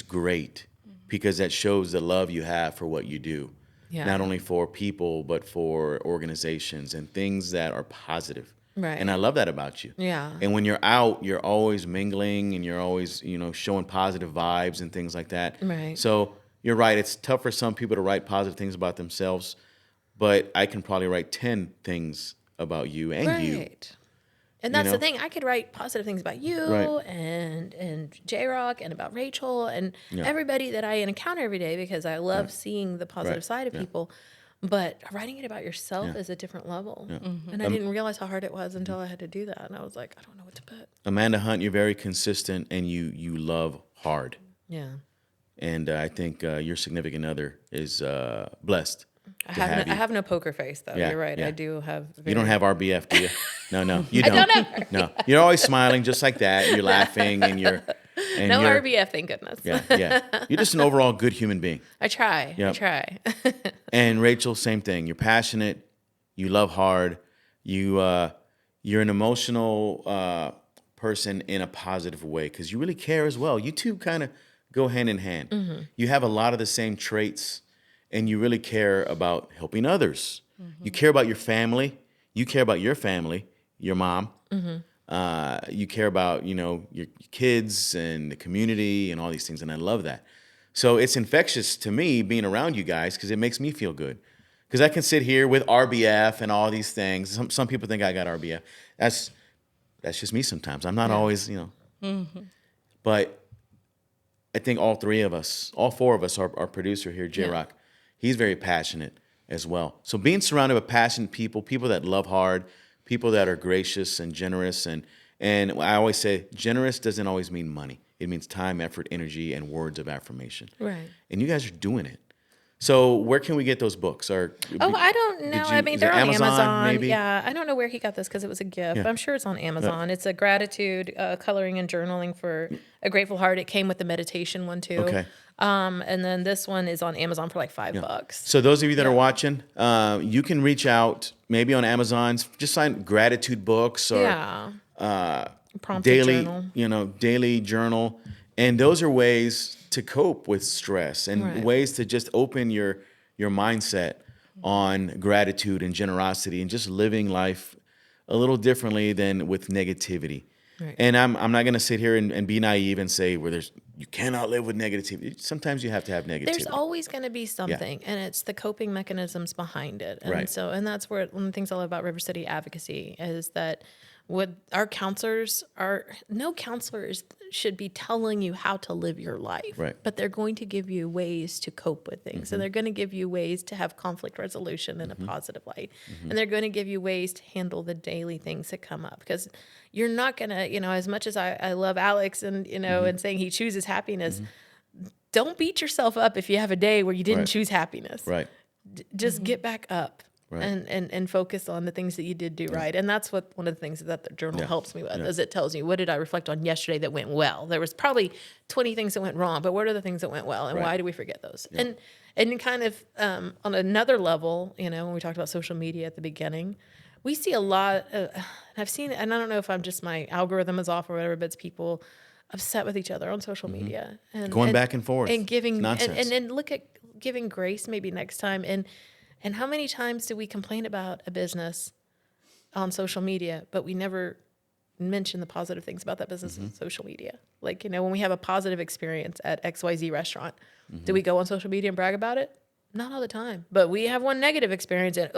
S1: great, because that shows the love you have for what you do.
S2: Yeah.
S1: Not only for people, but for organizations and things that are positive.
S2: Right.
S1: And I love that about you.
S2: Yeah.
S1: And when you're out, you're always mingling and you're always, showing positive vibes and things like that.
S2: Right.
S1: So you're right. It's tough for some people to write positive things about themselves, but I can probably write 10 things about you and you.
S2: Right. And that's
S1: know?
S2: the thing. I could write positive things about you
S1: Right.
S2: and J-Rock and about Rachel and everybody that I encounter every day, because I love seeing the positive
S1: Right.
S2: side of
S1: Yeah.
S2: people. But writing it about yourself is a different level. And I didn't realize how hard it was until I had to do that. And I was like, I don't know what to put.
S1: Amanda Hunt, you're very consistent and you love hard.
S2: Yeah.
S1: And I think your significant other is blessed.
S2: I
S1: to
S2: have
S1: you.
S2: I have no poker face, though.
S1: Yeah,
S2: You're right.
S1: yeah.
S2: I do have.
S1: You don't have RBF, do you? No, you
S2: I
S1: don't.
S2: don't ever.
S1: No, you're always smiling just like that. You're laughing and you're. And
S2: No
S1: you're,
S2: RBF, thank goodness.
S1: Yeah. You're just an overall good human being.
S2: I try.
S1: Yep.
S2: I try.
S1: And Rachel, same thing. You're passionate. You love hard. You're an emotional person in a positive way because you really care as well. You two kind of go hand in hand.
S2: Mm-hmm.
S1: You have a lot of the same traits, and you really care about helping others. You care about your family. You care about your family, your mom. You care about, your kids and the community and all these things, and I love that. So it's infectious to me being around you guys because it makes me feel good. Because I can sit here with RBF and all these things. Some people think I got RBF. That's just me sometimes. I'm not always, But I think all four of us, our producer here, J-Rock, he's very passionate as well. So being surrounded by passionate people that love hard, people that are gracious and generous, and I always say generous doesn't always mean money. It means time, effort, energy, and words of affirmation.
S2: Right.
S1: And you guys are doing it. So where can we get those books?
S2: I don't know. They're on Amazon.
S1: Maybe?
S2: Yeah, I don't know where he got this because it was a gift.
S1: Yeah.
S2: But I'm sure it's on Amazon. It's a gratitude, coloring and journaling for a grateful heart. It came with the meditation one too.
S1: Okay.
S2: And then this one is on Amazon for like $5.
S1: So those of you that are watching, you can reach out maybe on Amazon. Just sign gratitude books or
S2: Prompted
S1: daily,
S2: journal.
S1: Daily journal. And those are ways to cope with stress and ways to just open your mindset on gratitude and generosity and just living life a little differently than with negativity. Right. And I'm not going to sit here and be naive and say you cannot live with negativity. Sometimes you have to have negativity.
S2: There's always going to be something, and it's the coping mechanisms behind it. And and that's where one of the things I love about River City Advocacy is that our counselors no counselors should be telling you how to live your life, but they're going to give you ways to cope with things. And they're going to give you ways to have conflict resolution in a positive light. And they're going to give you ways to handle the daily things that come up, because you're not going to, as much as I love Alex and, and saying he chooses happiness, don't beat yourself up if you have a day where you didn't choose happiness.
S1: Right.
S2: Just get back up. Right. And focus on the things that you did do right. And that's one of the things that the journal helps me with, is it tells me, what did I reflect on yesterday that went well? There was probably 20 things that went wrong, but what are the things that went well, and why do we forget those? Yeah. And kind of on another level, when we talked about social media at the beginning, we see a lot I've seen, and I don't know if I'm just my algorithm is off or whatever, but it's people upset with each other on social media. And
S1: going back and forth.
S2: And giving
S1: nonsense.
S2: And look at giving grace maybe next time. And how many times do we complain about a business on social media, but we never mention the positive things about that business on social media? Like, when we have a positive experience at XYZ restaurant, do we go on social media and brag about it? Not all the time. But we have one negative experience and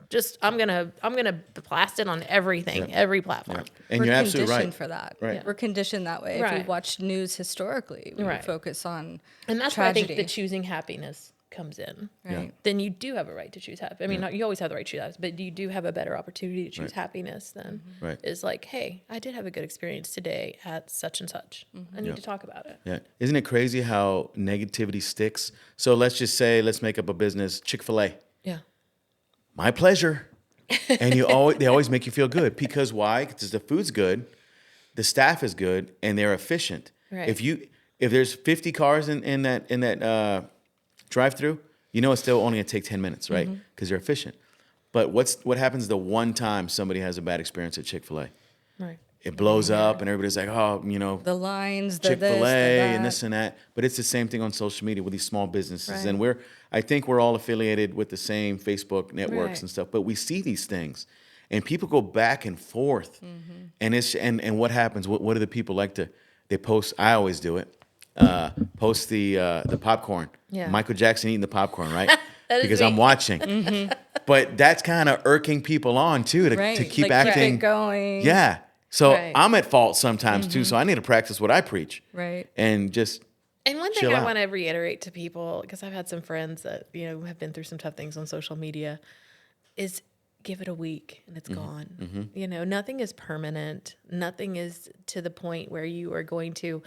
S2: just I'm gonna blast it on everything, every platform.
S1: Yeah. And you're absolutely right.
S3: We're conditioned for that.
S1: Right.
S3: Yeah. We're conditioned that way. If we watch news historically, we focus on
S2: and that's
S3: tragedy.
S2: why I think the choosing happiness comes in.
S3: Right.
S2: Then you do have a right to choose happiness. I mean, not, you always have the right to choose happiness, but you do have a better opportunity to choose happiness than is like, hey, I did have a good experience today at such and such. I need to talk about it.
S1: Yeah. Isn't it crazy how negativity sticks? So let's just say, let's make up a business, Chick-fil-A.
S2: Yeah.
S1: My pleasure. And they always make you feel good. Because why? Because the food's good, the staff is good, and they're efficient.
S2: Right.
S1: If there's 50 cars in that drive-through, it's still only going to take 10 minutes, right? Because they're efficient. But what happens the one time somebody has a bad experience at Chick-fil-A? Right. It blows up, and everybody's like,
S3: the lines,
S1: Chick-fil-A,
S3: the this, the that.
S1: and this and that. But it's the same thing on social media with these small businesses. And I think we're all affiliated with the same Facebook networks and stuff. But we see these things, and people go back and forth. And and what happens? What do the people like to? They post. I always do it. Post the popcorn. Yeah. Michael Jackson eating the popcorn, right? Because I'm watching. But that's kind of irking people on too to keep acting.
S3: Keep it going.
S1: Yeah. So I'm at fault sometimes too. So I need to practice what I preach.
S3: Right.
S1: And just
S2: And one thing I want to reiterate to people, because I've had some friends that have been through some tough things on social media, is give it a week and it's gone. Nothing is permanent. Nothing is to the point where you are going to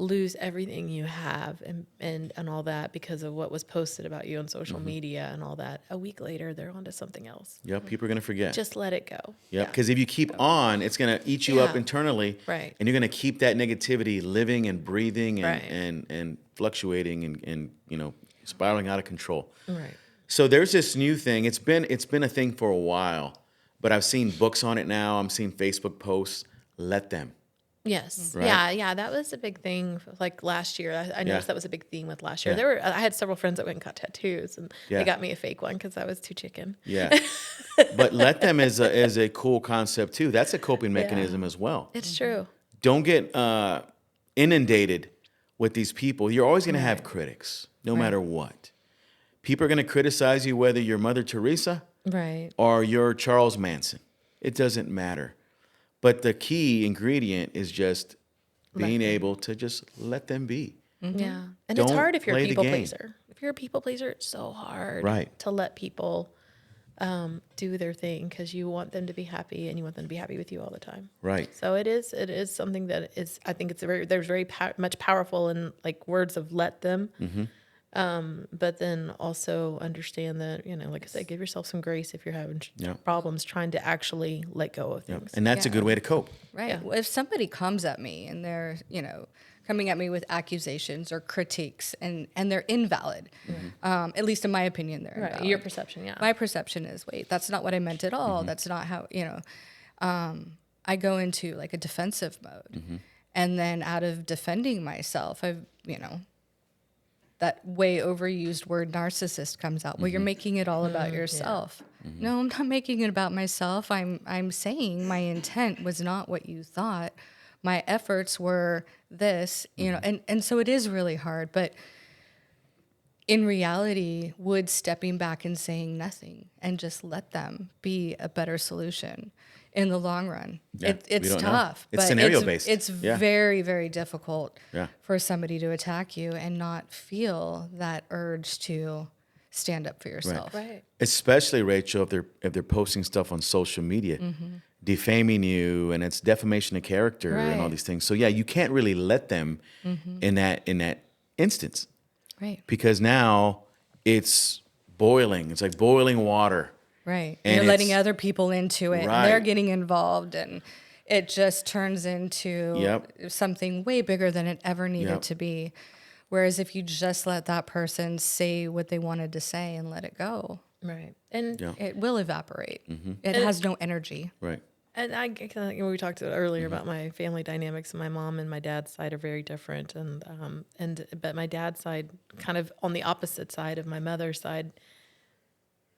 S2: lose everything you have and all that because of what was posted about you on social media and all that. A week later, they're on to something else.
S1: Yep, people are going to forget.
S2: Just let it go.
S1: Yep, because if you keep on, it's going to eat you up internally.
S2: Right.
S1: And you're going to keep that negativity living and breathing and fluctuating and spiraling out of control.
S2: Right.
S1: So there's this new thing. It's been a thing for a while, but I've seen books on it now. I'm seeing Facebook posts. Let them.
S2: Yes.
S1: Right?
S2: Yeah. That was a big thing. Like last year, I noticed that was a big theme with last year.
S1: Yeah.
S2: I had several friends that went and got tattoos, and
S1: Yeah.
S2: they got me a fake one because I was too chicken.
S1: Yeah. But let them is a cool concept too. That's a coping mechanism as well.
S2: It's true.
S1: Don't get inundated with these people. You're always going to have critics, no matter what. People are going to criticize you whether you're Mother Teresa
S2: Right.
S1: or you're Charles Manson. It doesn't matter. But the key ingredient is just being able to just let them be.
S2: Yeah. And
S1: Don't
S2: it's hard if you're a
S1: play the
S2: people
S1: game.
S2: pleaser. If you're a people pleaser, it's so hard
S1: Right.
S2: to let people do their thing because you want them to be happy and you want them to be happy with you all the time.
S1: Right.
S2: So it is something that is, I think there's very much powerful in like words of let them. But then also understand that, like I said, give yourself some grace if you're having problems trying to actually let go of things.
S1: And that's a good way to cope.
S3: Right.
S2: Yeah.
S3: Well, if somebody comes at me and they're, coming at me with accusations or critiques and they're invalid, at least in my opinion, they're
S2: Right.
S3: invalid.
S2: Your perception. Yeah.
S3: My perception is, wait, that's not what I meant at all. That's not how, I go into like a defensive mode. And then out of defending myself, that way overused word narcissist comes out. Well, you're making it all about yourself. No, I'm not making it about myself. I'm saying my intent was not what you thought. My efforts were this, and so it is really hard. But in reality, would stepping back and saying nothing and just let them be a better solution in the long run?
S1: Yeah,
S3: It's
S1: we don't know.
S3: tough.
S1: It's
S3: but
S1: scenario-based.
S3: It's
S1: Yeah.
S3: very, very difficult
S1: Yeah.
S3: for somebody to attack you and not feel that urge to stand up for yourself.
S2: Right.
S1: Especially, Rachel, if they're posting stuff on social media, defaming you, and it's defamation of character and all
S3: Right.
S1: these things. So yeah, you can't really let them in that instance
S3: Right.
S1: because now it's boiling. It's like boiling water.
S3: Right.
S1: And
S3: You're letting
S1: it's-
S3: other people into it, and
S1: Right.
S3: they're getting involved, and it just turns into
S1: Yep.
S3: something way bigger than it ever needed
S1: Yep.
S3: to be. Whereas if you just let that person say what they wanted to say and let it go,
S2: Right. And
S1: Yeah.
S3: it will evaporate. It has no energy.
S1: Right.
S2: And I kind of, we talked earlier about my family dynamics, and my mom and my dad's side are very different. But my dad's side, kind of on the opposite side of my mother's side,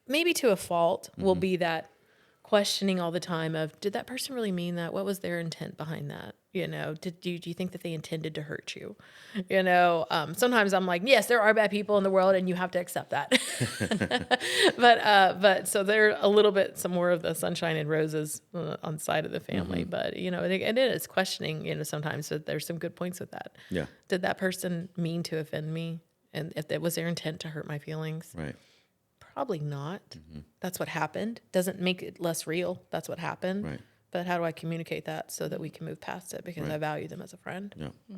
S2: maybe to a fault, will be that questioning all the time of, did that person really mean that? What was their intent behind that? Do you think that they intended to hurt you? Sometimes I'm like, yes, there are bad people in the world and you have to accept that. But so they're a little bit some more of the sunshine and roses on the side of the family. But, it is questioning, sometimes that there's some good points with that.
S1: Yeah.
S2: Did that person mean to offend me? And if that was their intent to hurt my feelings?
S1: Right.
S2: Probably not. That's what happened. Doesn't make it less real. That's what happened.
S1: Right.
S2: But how do I communicate that so that we can move past it? Because I value them as a friend.
S1: Yeah.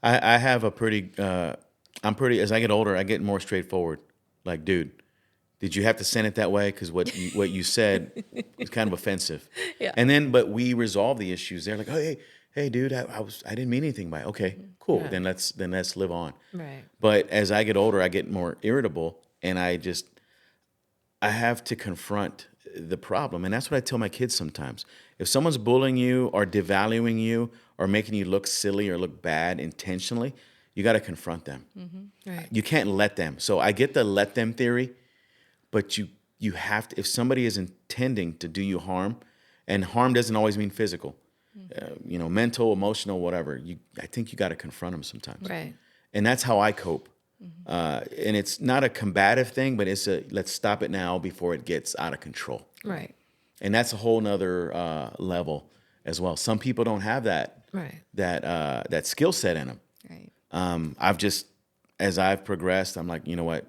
S1: I have a pretty, as I get older, I get more straightforward. Like, dude, did you have to send it that way? Because what you said was kind of offensive.
S2: Yeah.
S1: And then, but we resolve the issues. They're like, oh, hey, dude, I didn't mean anything by it. Okay, cool.
S2: Yeah.
S1: Then let's live on.
S2: Right.
S1: But as I get older, I get more irritable, and I have to confront the problem. And that's what I tell my kids sometimes. If someone's bullying you or devaluing you or making you look silly or look bad intentionally, you got to confront them.
S2: Right.
S1: You can't let them. So I get the let them theory, but you have to, if somebody is intending to do you harm, and harm doesn't always mean physical, mental, emotional, whatever, I think you got to confront them sometimes.
S2: Right.
S1: And that's how I cope. And it's not a combative thing, but it's let's stop it now before it gets out of control.
S2: Right.
S1: And that's a whole nother level as well. Some people don't have that
S2: Right.
S1: that skill set in them.
S3: Right.
S1: As I've progressed, I'm like, you know what?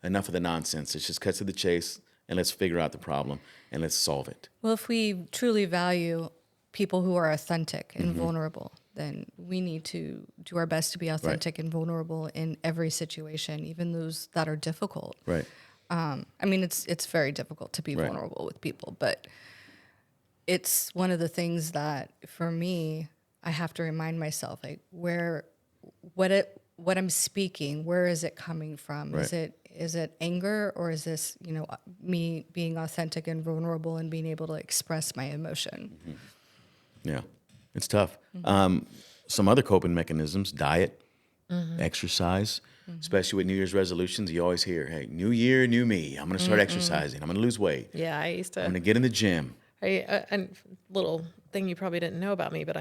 S1: Enough of the nonsense. Let's just cut to the chase and let's figure out the problem and let's solve it.
S3: Well, if we truly value people who are authentic and vulnerable, then we need to do our best to be authentic and vulnerable in every situation, even those that are difficult.
S1: Right.
S3: It's very difficult to be vulnerable with people, but it's one of the things that for me, I have to remind myself, like what I'm speaking, where is it coming from?
S1: Right.
S3: Is it anger, or is this, me being authentic and vulnerable and being able to express my emotion?
S1: Yeah. It's tough. Some other coping mechanisms: diet, exercise. Especially with New Year's resolutions, you always hear, "Hey, new year, new me. I'm going to start exercising. I'm going to lose weight.
S2: Yeah, I used
S1: I'm going
S2: to.
S1: to get in the gym."
S2: And little thing you probably didn't know about me, but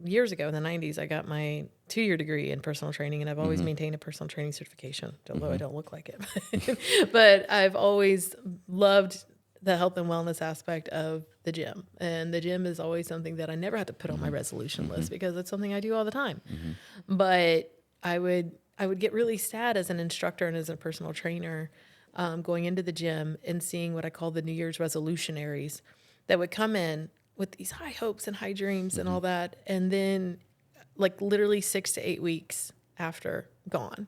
S2: years ago in the 90s, I got my 2-year degree in personal training, and I've always maintained a personal training certification, although I don't look like it. But I've always loved the health and wellness aspect of the gym. And the gym is always something that I never had to put on my resolution list because it's something I do all the time. But I would get really sad as an instructor and as a personal trainer going into the gym and seeing what I call the New Year's resolutionaries that would come in with these high hopes and high dreams and all that. And then like literally 6 to 8 weeks after, gone.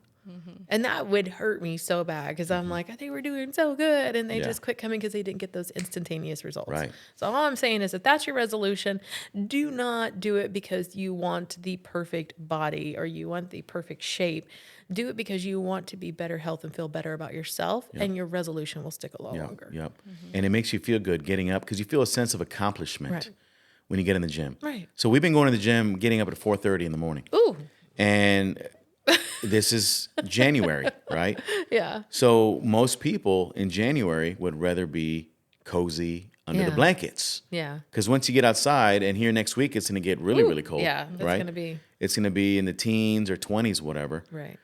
S2: And that would hurt me so bad because I'm like, I think we're doing so good. And they just quit coming because they didn't get those instantaneous results.
S1: Right.
S2: So all I'm saying is if that's your resolution, do not do it because you want the perfect body or you want the perfect shape. Do it because you want to be better health and feel better about yourself, and your resolution will stick a lot longer.
S1: Yep. And it makes you feel good getting up because you feel a sense of accomplishment when you get in the gym.
S2: Right.
S1: So we've been going to the gym, getting up at 4:30 in the morning.
S2: Ooh.
S1: And this is January, right?
S2: Yeah.
S1: So most people in January would rather be cozy under the blankets.
S2: Yeah.
S1: Because once you get outside, and here next week, it's going to get really cold.
S2: Yeah, that's
S1: right?
S2: going to be.
S1: It's going to be in the teens or 20s, whatever.
S2: Right.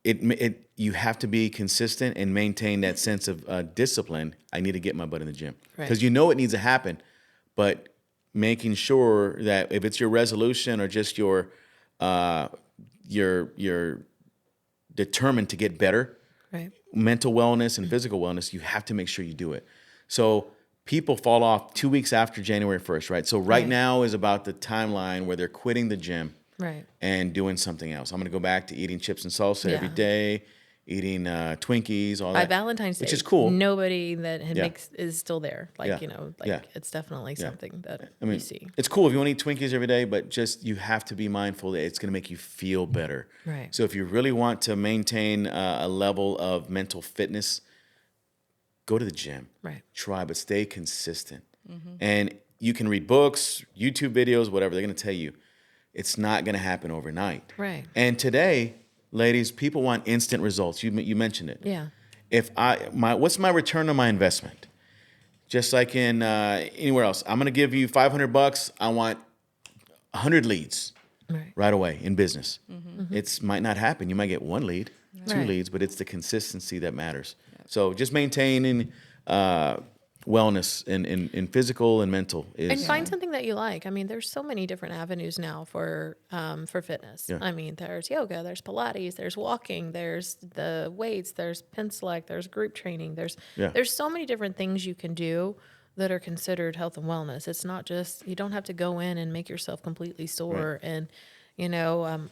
S1: You have to be consistent and maintain that sense of discipline. I need to get my butt in the gym because you know it needs to happen, but making sure that if it's your resolution or just you're determined to get better,
S2: Right.
S1: mental wellness and physical wellness, you have to make sure you do it. So people fall off 2 weeks after January 1st, right? So right now is about the timeline where they're quitting the gym.
S2: Right.
S1: And doing something else. I'm going to go back to eating chips and salsa every day, eating Twinkies, all that.
S2: By Valentine's Day,
S1: which is cool.
S2: Nobody that makes is still there. Like,
S1: Yeah.
S2: it's definitely something that you see.
S1: It's cool if you want to eat Twinkies every day, but just you have to be mindful that it's going to make you feel better.
S2: Right.
S1: So if you really want to maintain a level of mental fitness, go to the gym.
S2: Right.
S1: Try, but stay consistent. And you can read books, YouTube videos, whatever. They're going to tell you. It's not going to happen overnight.
S2: Right.
S1: And today, ladies, people want instant results. You mentioned it.
S2: Yeah.
S1: What's my return on my investment? Just like in anywhere else, I'm going to give you $500. I want 100 leads right away in business. It might not happen. You might get 1 lead, 2 leads, but it's the consistency that matters. So just maintaining wellness in physical and mental is,
S2: and find something that you like. I mean, there's so many different avenues now for fitness. I mean, there's yoga, there's Pilates, there's walking, there's the weights, there's pin select, there's group training. There's so many different things you can do that are considered health and wellness. It's not just, you don't have to go in and make yourself completely sore and I'm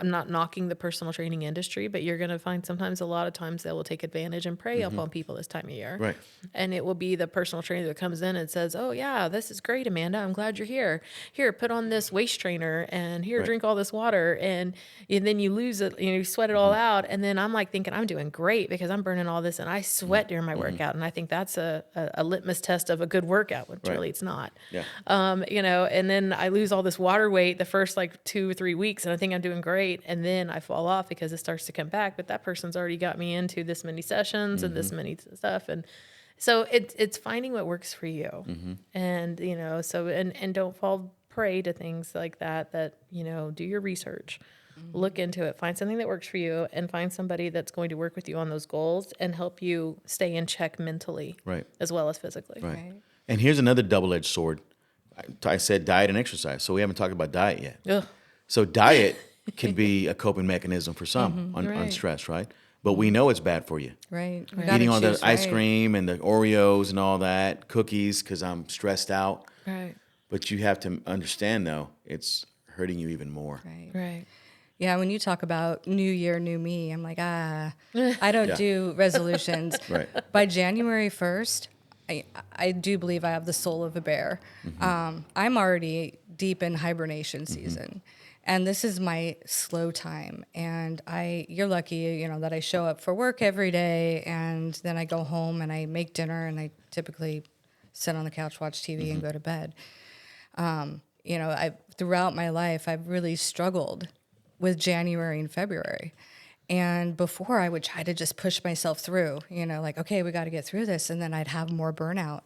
S2: not knocking the personal training industry, but you're going to find sometimes a lot of times they will take advantage and prey up on people this time of year.
S1: Right.
S2: And it will be the personal trainer that comes in and says, oh yeah, this is great, Amanda. I'm glad you're here. Here, put on this waist trainer and here, drink all this water. And then you lose it, you sweat it all out. And then I'm like thinking I'm doing great because I'm burning all this and I sweat during my workout. And I think that's a litmus test of a good workout, which really it's not.
S1: Yeah.
S2: And then I lose all this water weight the first like 2 or 3 weeks and I think I'm doing great. And then I fall off because it starts to come back, but that person's already got me into this many sessions and this many stuff. And so it's finding what works for you. And, and don't fall prey to things like that, do your research, look into it, find something that works for you and find somebody that's going to work with you on those goals and help you stay in check mentally as well as physically.
S1: Right. And here's another double-edged sword. I said diet and exercise, so we haven't talked about diet yet.
S2: Ugh.
S1: So diet can be a coping mechanism for some on stress, right? But we know it's bad for you.
S3: Right.
S1: Eating all the ice cream and the Oreos and all that, cookies because I'm stressed out.
S2: Right.
S1: But you have to understand, though, it's hurting you even more.
S2: Right.
S3: Yeah, when you talk about new year, new me, I'm like, I don't do resolutions.
S1: Right.
S3: By January 1st, I do believe I have the soul of a bear. I'm already deep in hibernation season. And this is my slow time. And you're lucky, that I show up for work every day and then I go home and I make dinner and I typically sit on the couch, watch TV and go to bed. throughout my life, I've really struggled with January and February. And before I would try to just push myself through, like, okay, we got to get through this. And then I'd have more burnout.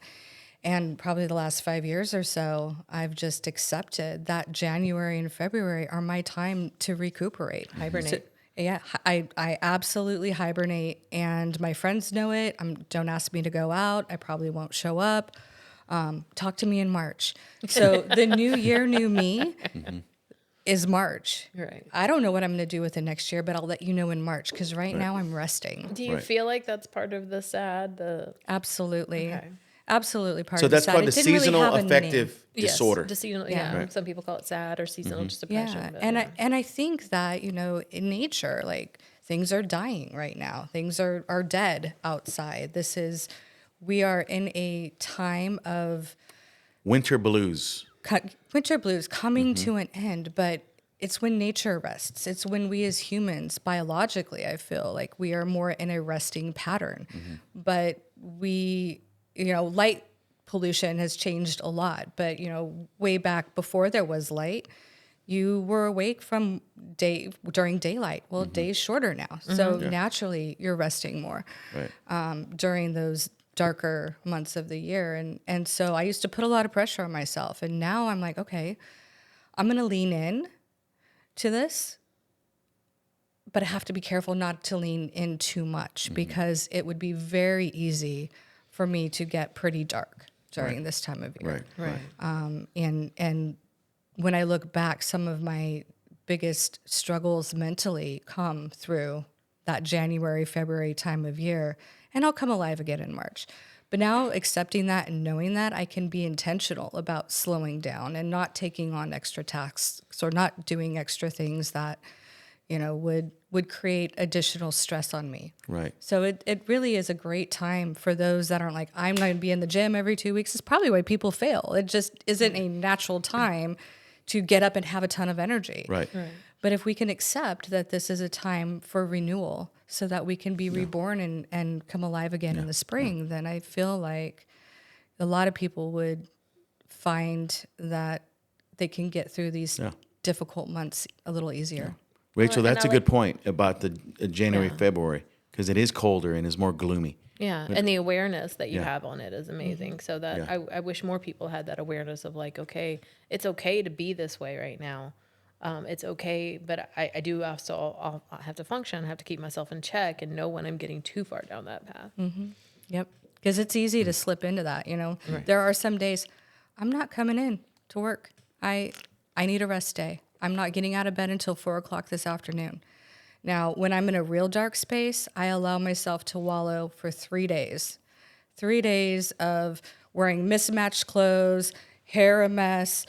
S3: And probably the last 5 years or so, I've just accepted that January and February are my time to recuperate.
S2: Hibernate.
S3: So, yeah, I absolutely hibernate. And my friends know it. Don't ask me to go out. I probably won't show up. Talk to me in March. So the new year, new me is March.
S2: Right.
S3: I don't know what I'm going to do with it next year, but I'll let you know in March because right now I'm resting.
S2: Do you feel like that's part of the SAD?
S3: Absolutely.
S2: Okay.
S3: Absolutely part
S1: So
S3: of the
S1: that's
S3: SAD.
S1: called
S3: It
S1: the
S3: didn't really
S1: seasonal
S3: have a name.
S1: affective
S2: Yes,
S1: disorder.
S2: the seasonal,
S3: Yeah.
S2: yeah.
S3: Right.
S2: Some people call it SAD or seasonal depression.
S3: Yeah,
S2: but
S3: and I think that in nature, like things are dying right now. Things are dead outside. We are in a time of
S1: Winter blues.
S3: winter blues coming to an end, but it's when nature rests. It's when we as humans, biologically, I feel like we are more in a resting pattern. But light pollution has changed a lot. But, way back before there was light, you were awake during daylight. Well, day's shorter now. So naturally you're resting more during those darker months of the year. And so I used to put a lot of pressure on myself. And now I'm like, okay, I'm going to lean in to this, but I have to be careful not to lean in too much because it would be very easy for me to get pretty dark during this time of year.
S2: Right.
S3: And when I look back, some of my biggest struggles mentally come through that January, February time of year, and I'll come alive again in March. But now accepting that and knowing that, I can be intentional about slowing down and not taking on extra tasks or not doing extra things that, would create additional stress on me.
S1: Right.
S3: So it really is a great time for those that aren't like, I'm going to be in the gym every 2 weeks. It's probably why people fail. It just isn't a natural time to get up and have a ton of energy.
S1: Right.
S3: But if we can accept that this is a time for renewal so that we can be reborn and come alive again in the spring, then I feel like a lot of people would find that they can get through these difficult months a little easier.
S1: Rachel,
S2: Well,
S1: that's a good point about the January, February, because it is colder and is more gloomy.
S2: Yeah, and the awareness that you have on it is amazing. So that
S1: Yeah.
S2: I wish more people had that awareness of like, okay, it's okay to be this way right now. It's okay, but I do also I'll have to function. I have to keep myself in check and know when I'm getting too far down that path.
S3: Yep. Because it's easy to slip into that, There are some days I'm not coming in to work. I need a rest day. I'm not getting out of bed until 4:00 this afternoon. Now, when I'm in a real dark space, I allow myself to wallow for 3 days. 3 days of wearing mismatched clothes, hair a mess,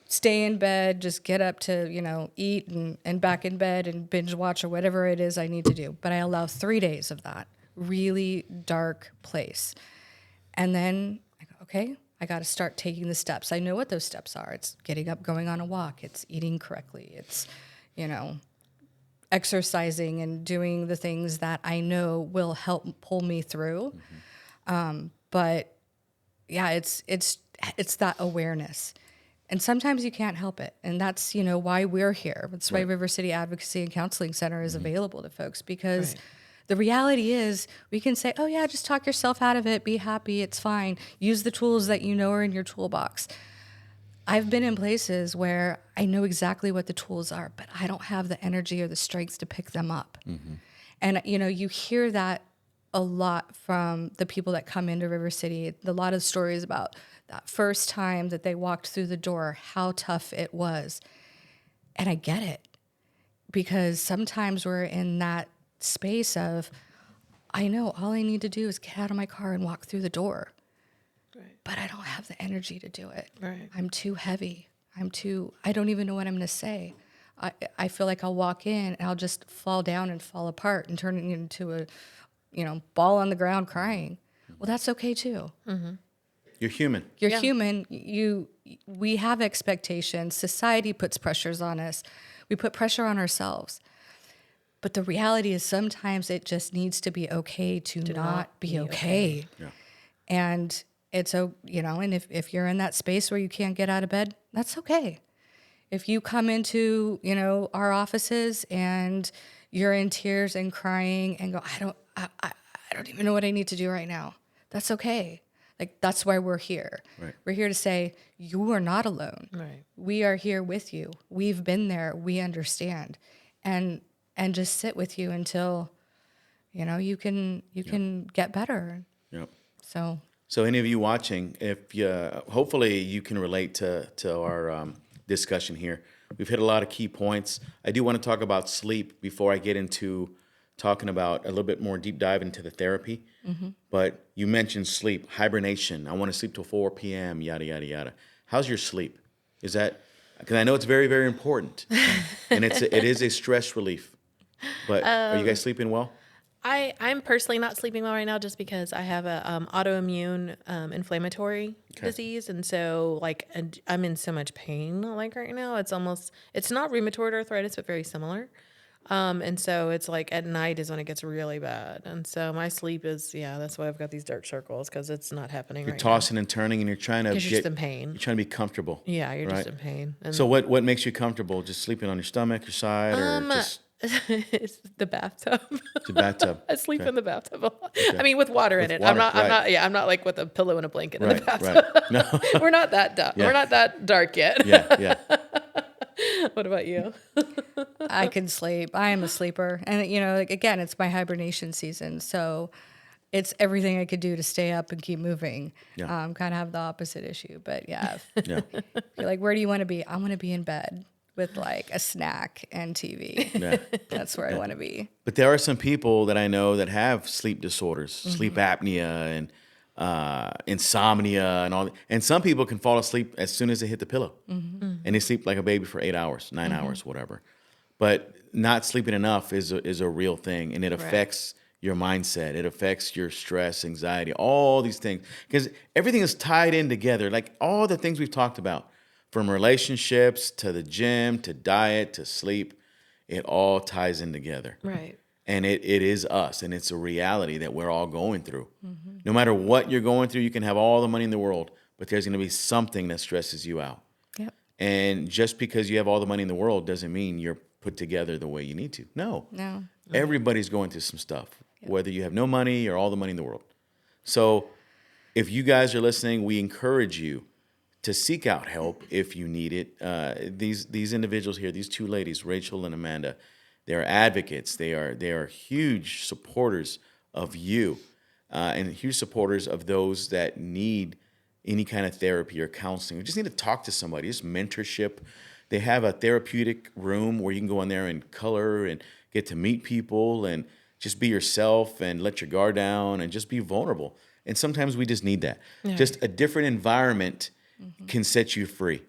S3: stay in bed, just get up to, eat and back in bed and binge watch or whatever it is I need to do. But I allow 3 days of that really dark place. And then I go, okay, I got to start taking the steps. I know what those steps are. It's getting up, going on a walk. It's eating correctly. It's, exercising and doing the things that I know will help pull me through. But yeah, it's that awareness. And sometimes you can't help it. And that's, why we're here. That's why River City Advocacy and Counseling Center is available to folks because the reality is we can say, oh yeah, just talk yourself out of it. Be happy. It's fine. Use the tools that you know are in your toolbox. I've been in places where I know exactly what the tools are, but I don't have the energy or the strength to pick them up. And, you hear that a lot from the people that come into River City. A lot of stories about that first time that they walked through the door, how tough it was. And I get it because sometimes we're in that space of, I know all I need to do is get out of my car and walk through the door. But I don't have the energy to do it.
S2: Right.
S3: I'm too heavy. I don't even know what I'm going to say. I feel like I'll walk in and I'll just fall down and fall apart and turn it into a, ball on the ground crying. Well, that's okay too.
S1: You're human.
S3: You're human. We have expectations. Society puts pressures on us. We put pressure on ourselves. But the reality is sometimes it just needs to be okay to not be okay.
S1: Yeah.
S3: And it's and if you're in that space where you can't get out of bed, that's okay. If you come into, our offices and you're in tears and crying and go, I don't even know what I need to do right now. That's okay. Like, that's why we're here.
S1: Right.
S3: We're here to say, you are not alone.
S2: Right.
S3: We are here with you. We've been there. We understand. And just sit with you until, you can get better.
S1: Yep.
S3: So
S1: any of you watching, if you, hopefully you can relate to our discussion here. We've hit a lot of key points. I do want to talk about sleep before I get into talking about a little bit more deep dive into the therapy.
S3: Mm-hmm.
S1: But you mentioned sleep, hibernation. I want to sleep till 4 p.m., yada, yada, yada. How's your sleep? Is that, because I know it's very, very important. And it is a stress relief. But are you guys sleeping well?
S2: I'm personally not sleeping well right now just because I have a autoimmune inflammatory disease. And so and I'm in so much pain right now. It's not rheumatoid arthritis, but very similar. And so it's at night is when it gets really bad. And so my sleep is, that's why I've got these dark circles, because it's not happening
S1: You're
S2: right
S1: tossing and turning and you're trying to
S2: now. Because you're just in pain.
S1: You're trying to be comfortable.
S2: Yeah, you're just
S1: right?
S2: in pain. And
S1: So what makes you comfortable? Just sleeping on your stomach, your side, or just
S2: it's the bathtub.
S1: the bathtub?
S2: I sleep
S1: Okay.
S2: in the bathtub a lot. I mean, with water in it.
S1: water,
S2: I'm not with a pillow and a blanket in the
S1: Right,
S2: bathtub.
S1: right. No.
S2: We're not that dark.
S1: Yeah.
S2: We're not that dark yet.
S1: Yeah.
S2: What about you?
S3: I can sleep. I am a sleeper. And, again, it's my hibernation season. So it's everything I could do to stay up and keep moving.
S1: Yeah.
S3: Kind of have the opposite issue. But yeah,
S1: Yeah.
S3: you're like, where do you want to be? I want to be in bed with a snack and TV.
S1: Yeah.
S3: That's where I want to be.
S1: But there are some people that I know that have sleep disorders, sleep apnea and insomnia and all. And some people can fall asleep as soon as they hit the pillow. And they sleep like a baby for 8 hours, 9 hours, whatever. But not sleeping enough is a real thing. And it affects your mindset. It affects your stress, anxiety, all these things. Because everything is tied in together. Like all the things we've talked about, from relationships to the gym, to diet, to sleep, it all ties in together.
S2: Right.
S1: And it is us, and it's a reality that we're all going through. No matter what you're going through, you can have all the money in the world, but there's going to be something that stresses you out.
S3: Yep.
S1: And just because you have all the money in the world doesn't mean you're put together the way you need to. No. Everybody's going through some stuff, whether you have no money or all the money in the world. So if you guys are listening, we encourage you to seek out help if you need it. These individuals here, these two ladies, Rachel and Amanda, they're advocates. They are huge supporters of you and huge supporters of those that need any kind of therapy or counseling. You just need to talk to somebody. It's mentorship. They have a therapeutic room where you can go in there and color and get to meet people and just be yourself and let your guard down and just be vulnerable. And sometimes we just need that.
S2: Yeah.
S1: Just a different environment can set you free.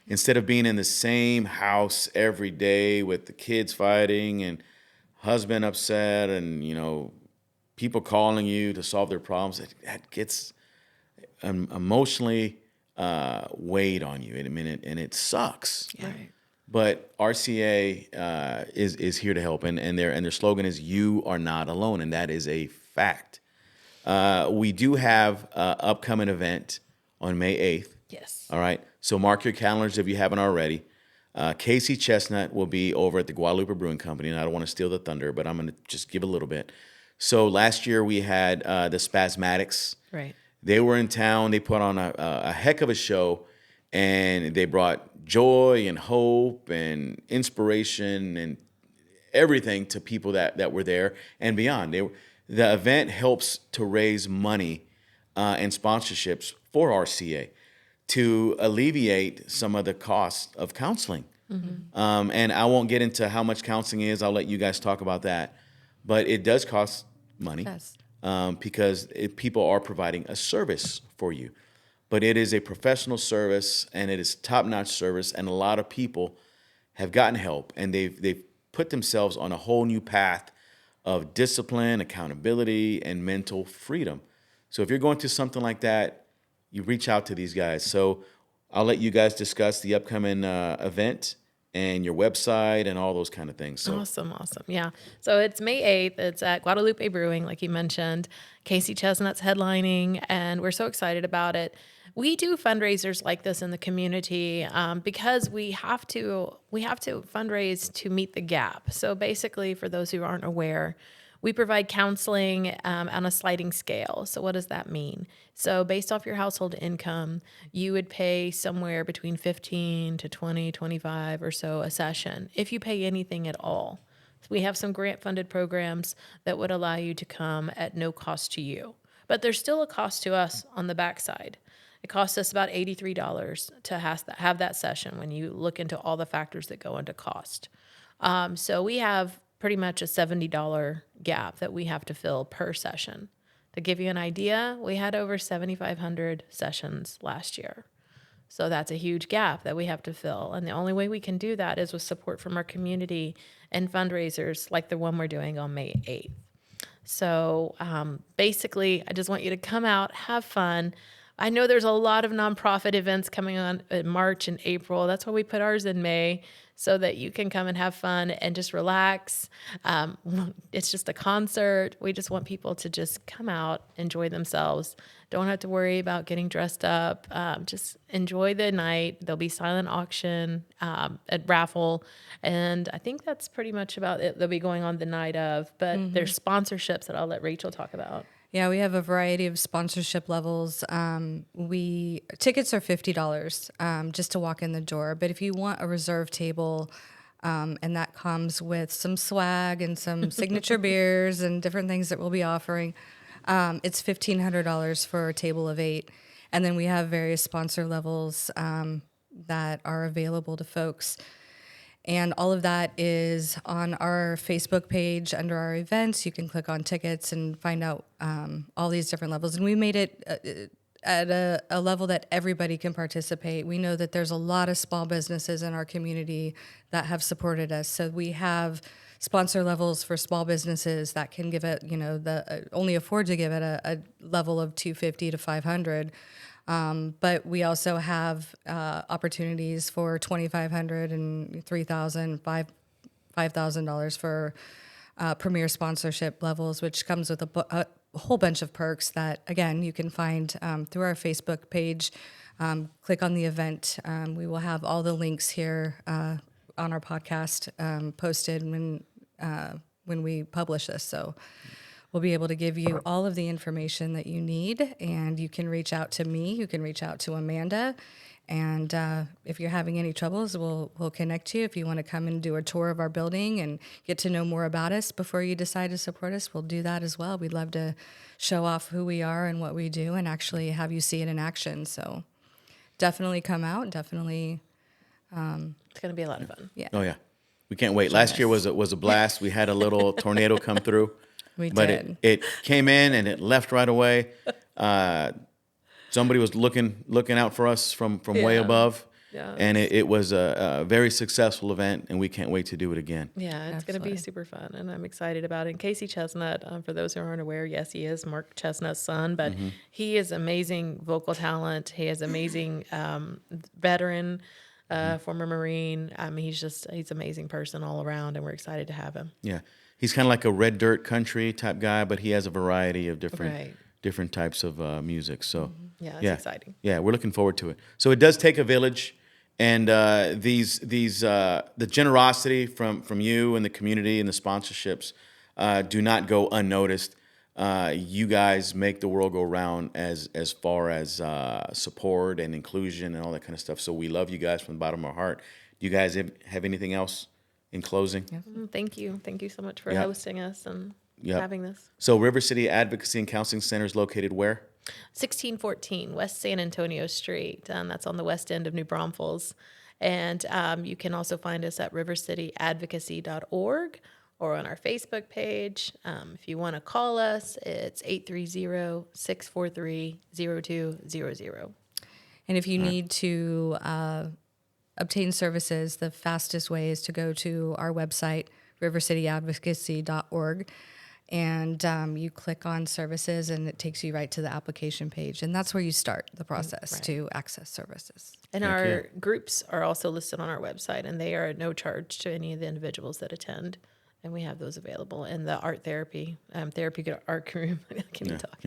S1: Instead of being in the same house every day with the kids fighting and husband upset and, people calling you to solve their problems, that gets emotionally weighed on you in a minute, and it sucks.
S2: Right.
S1: But RCA is here to help, and their slogan is "You are not alone," and that is a fact. We do have an upcoming event on May 8th.
S2: Yes.
S1: All right. So mark your calendars if you haven't already. Casey Chestnutt will be over at the Guadalupe Brewing Company, and I don't want to steal the thunder, but I'm going to just give a little bit. So last year we had the Spasmatics.
S2: Right.
S1: They were in town. They put on a heck of a show, and they brought joy and hope and inspiration and everything to people that were there and beyond. The event helps to raise money and sponsorships for RCA to alleviate some of the costs of counseling. And I won't get into how much counseling is. I'll let you guys talk about that. But it does cost money because people are providing a service for you. But it is a professional service, and it is top-notch service, and a lot of people have gotten help, and they've put themselves on a whole new path of discipline, accountability, and mental freedom. So if you're going through something like that, you reach out to these guys. So I'll let you guys discuss the upcoming event and your website and all those kind of things. So
S2: Awesome. Yeah. So it's May 8th. It's at Guadalupe Brewing, like you mentioned. Casey Chestnutt's headlining, and we're so excited about it. We do fundraisers like this in the community because we have to fundraise to meet the gap. So basically, for those who aren't aware, we provide counseling on a sliding scale. So what does that mean? So based off your household income, you would pay somewhere between 15 to 20, 25 or so a session, if you pay anything at all. So we have some grant-funded programs that would allow you to come at no cost to you. But there's still a cost to us on the backside. It costs us about $83 to have that session when you look into all the factors that go into cost. So we have pretty much a $70 gap that we have to fill per session. To give you an idea, we had over 7,500 sessions last year. So that's a huge gap that we have to fill. And the only way we can do that is with support from our community and fundraisers like the one we're doing on May 8th. So basically, I just want you to come out, have fun. I know there's a lot of nonprofit events coming on in March and April. That's why we put ours in May, so that you can come and have fun and just relax. It's just a concert. We just want people to just come out, enjoy themselves. Don't have to worry about getting dressed up. Just enjoy the night. There'll be silent auction at raffle. And I think that's pretty much about it. They'll be going on the night of. But there's sponsorships that I'll let Rachel talk about.
S3: Yeah, we have a variety of sponsorship levels. Tickets are $50 just to walk in the door. But if you want a reserved table, and that comes with some swag and some signature beers and different things that we'll be offering, it's $1,500 for a table of 8. And then we have various sponsor levels that are available to folks. And all of that is on our Facebook page under our events. You can click on tickets and find out all these different levels. And we made it at a level that everybody can participate. We know that there's a lot of small businesses in our community that have supported us. So we have sponsor levels for small businesses that can give it, only afford to give it a level of $250 to $500. But we also have opportunities for $2,500 and $3,000, $5,000 for premier sponsorship levels, which comes with a whole bunch of perks that, again, you can find through our Facebook page. Click on the event. We will have all the links here on our podcast posted when we publish this. So we'll be able to give you all of the information that you need, and you can reach out to me. You can reach out to Amanda, and if you're having any troubles, we'll connect you. If you want to come and do a tour of our building and get to know more about us before you decide to support us, we'll do that as well. We'd love to show off who we are and what we do, and actually have you see it in action. So definitely come out. Definitely,
S2: it's going to be a lot of fun.
S3: Yeah.
S1: Oh yeah, we can't wait. Last year was a blast. We had a little tornado come through.
S3: We
S1: but
S3: did.
S1: It came in and it left right away. Somebody was looking out for us from way above.
S2: Yeah.
S1: And it was a very successful event, and we can't wait to do it again.
S2: Yeah, it's going to be super fun, and I'm excited about it. And Casey Chestnutt, for those who aren't aware, yes, he is Mark Chestnut's son, but he is amazing vocal talent. He is amazing veteran, former Marine. He's an amazing person all around, and we're excited to have him.
S1: Yeah. He's kind of like a red dirt country type guy, but he has a variety of different
S2: Right.
S1: types of music. So
S2: Yeah, it's exciting.
S1: Yeah, we're looking forward to it. So it does take a village, and the generosity from you and the community and the sponsorships do not go unnoticed. You guys make the world go round as far as support and inclusion and all that kind of stuff. So we love you guys from the bottom of our heart. Do you guys have anything else in closing?
S3: Yeah.
S2: Thank you. Thank you so much for
S1: Yep.
S2: hosting us and
S1: Yep.
S2: having this.
S1: So River City Advocacy and Counseling Center is located where?
S2: 1614 West San Antonio Street. That's on the west end of New Braunfels. And you can also find us at rivercityadvocacy.org or on our Facebook page. If you want to call us, it's 830-643-0200.
S3: And if you need to obtain services, the fastest way is to go to our website, rivercityadvocacy.org. And you click on services, and it takes you right to the application page. And that's where you start the process to access services.
S2: And our groups are also listed on our website, and they are at no charge to any of the individuals that attend. And we have those available. And the art therapy, therapeutic art room, I can't even talk.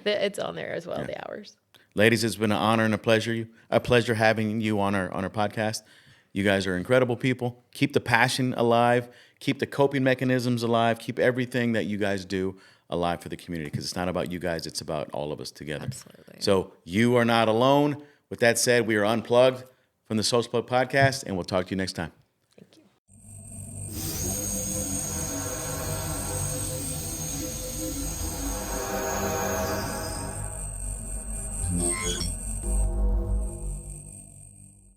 S2: It's on there as well, the hours.
S1: Ladies, it's been an honor and a pleasure having you on our podcast. You guys are incredible people. Keep the passion alive. Keep the coping mechanisms alive. Keep everything that you guys do alive for the community, because it's not about you guys. It's about all of us together.
S3: Absolutely.
S1: So you are not alone. With that said, we are unplugged from the Social Plug podcast, and we'll talk to you next time.
S2: Thank you.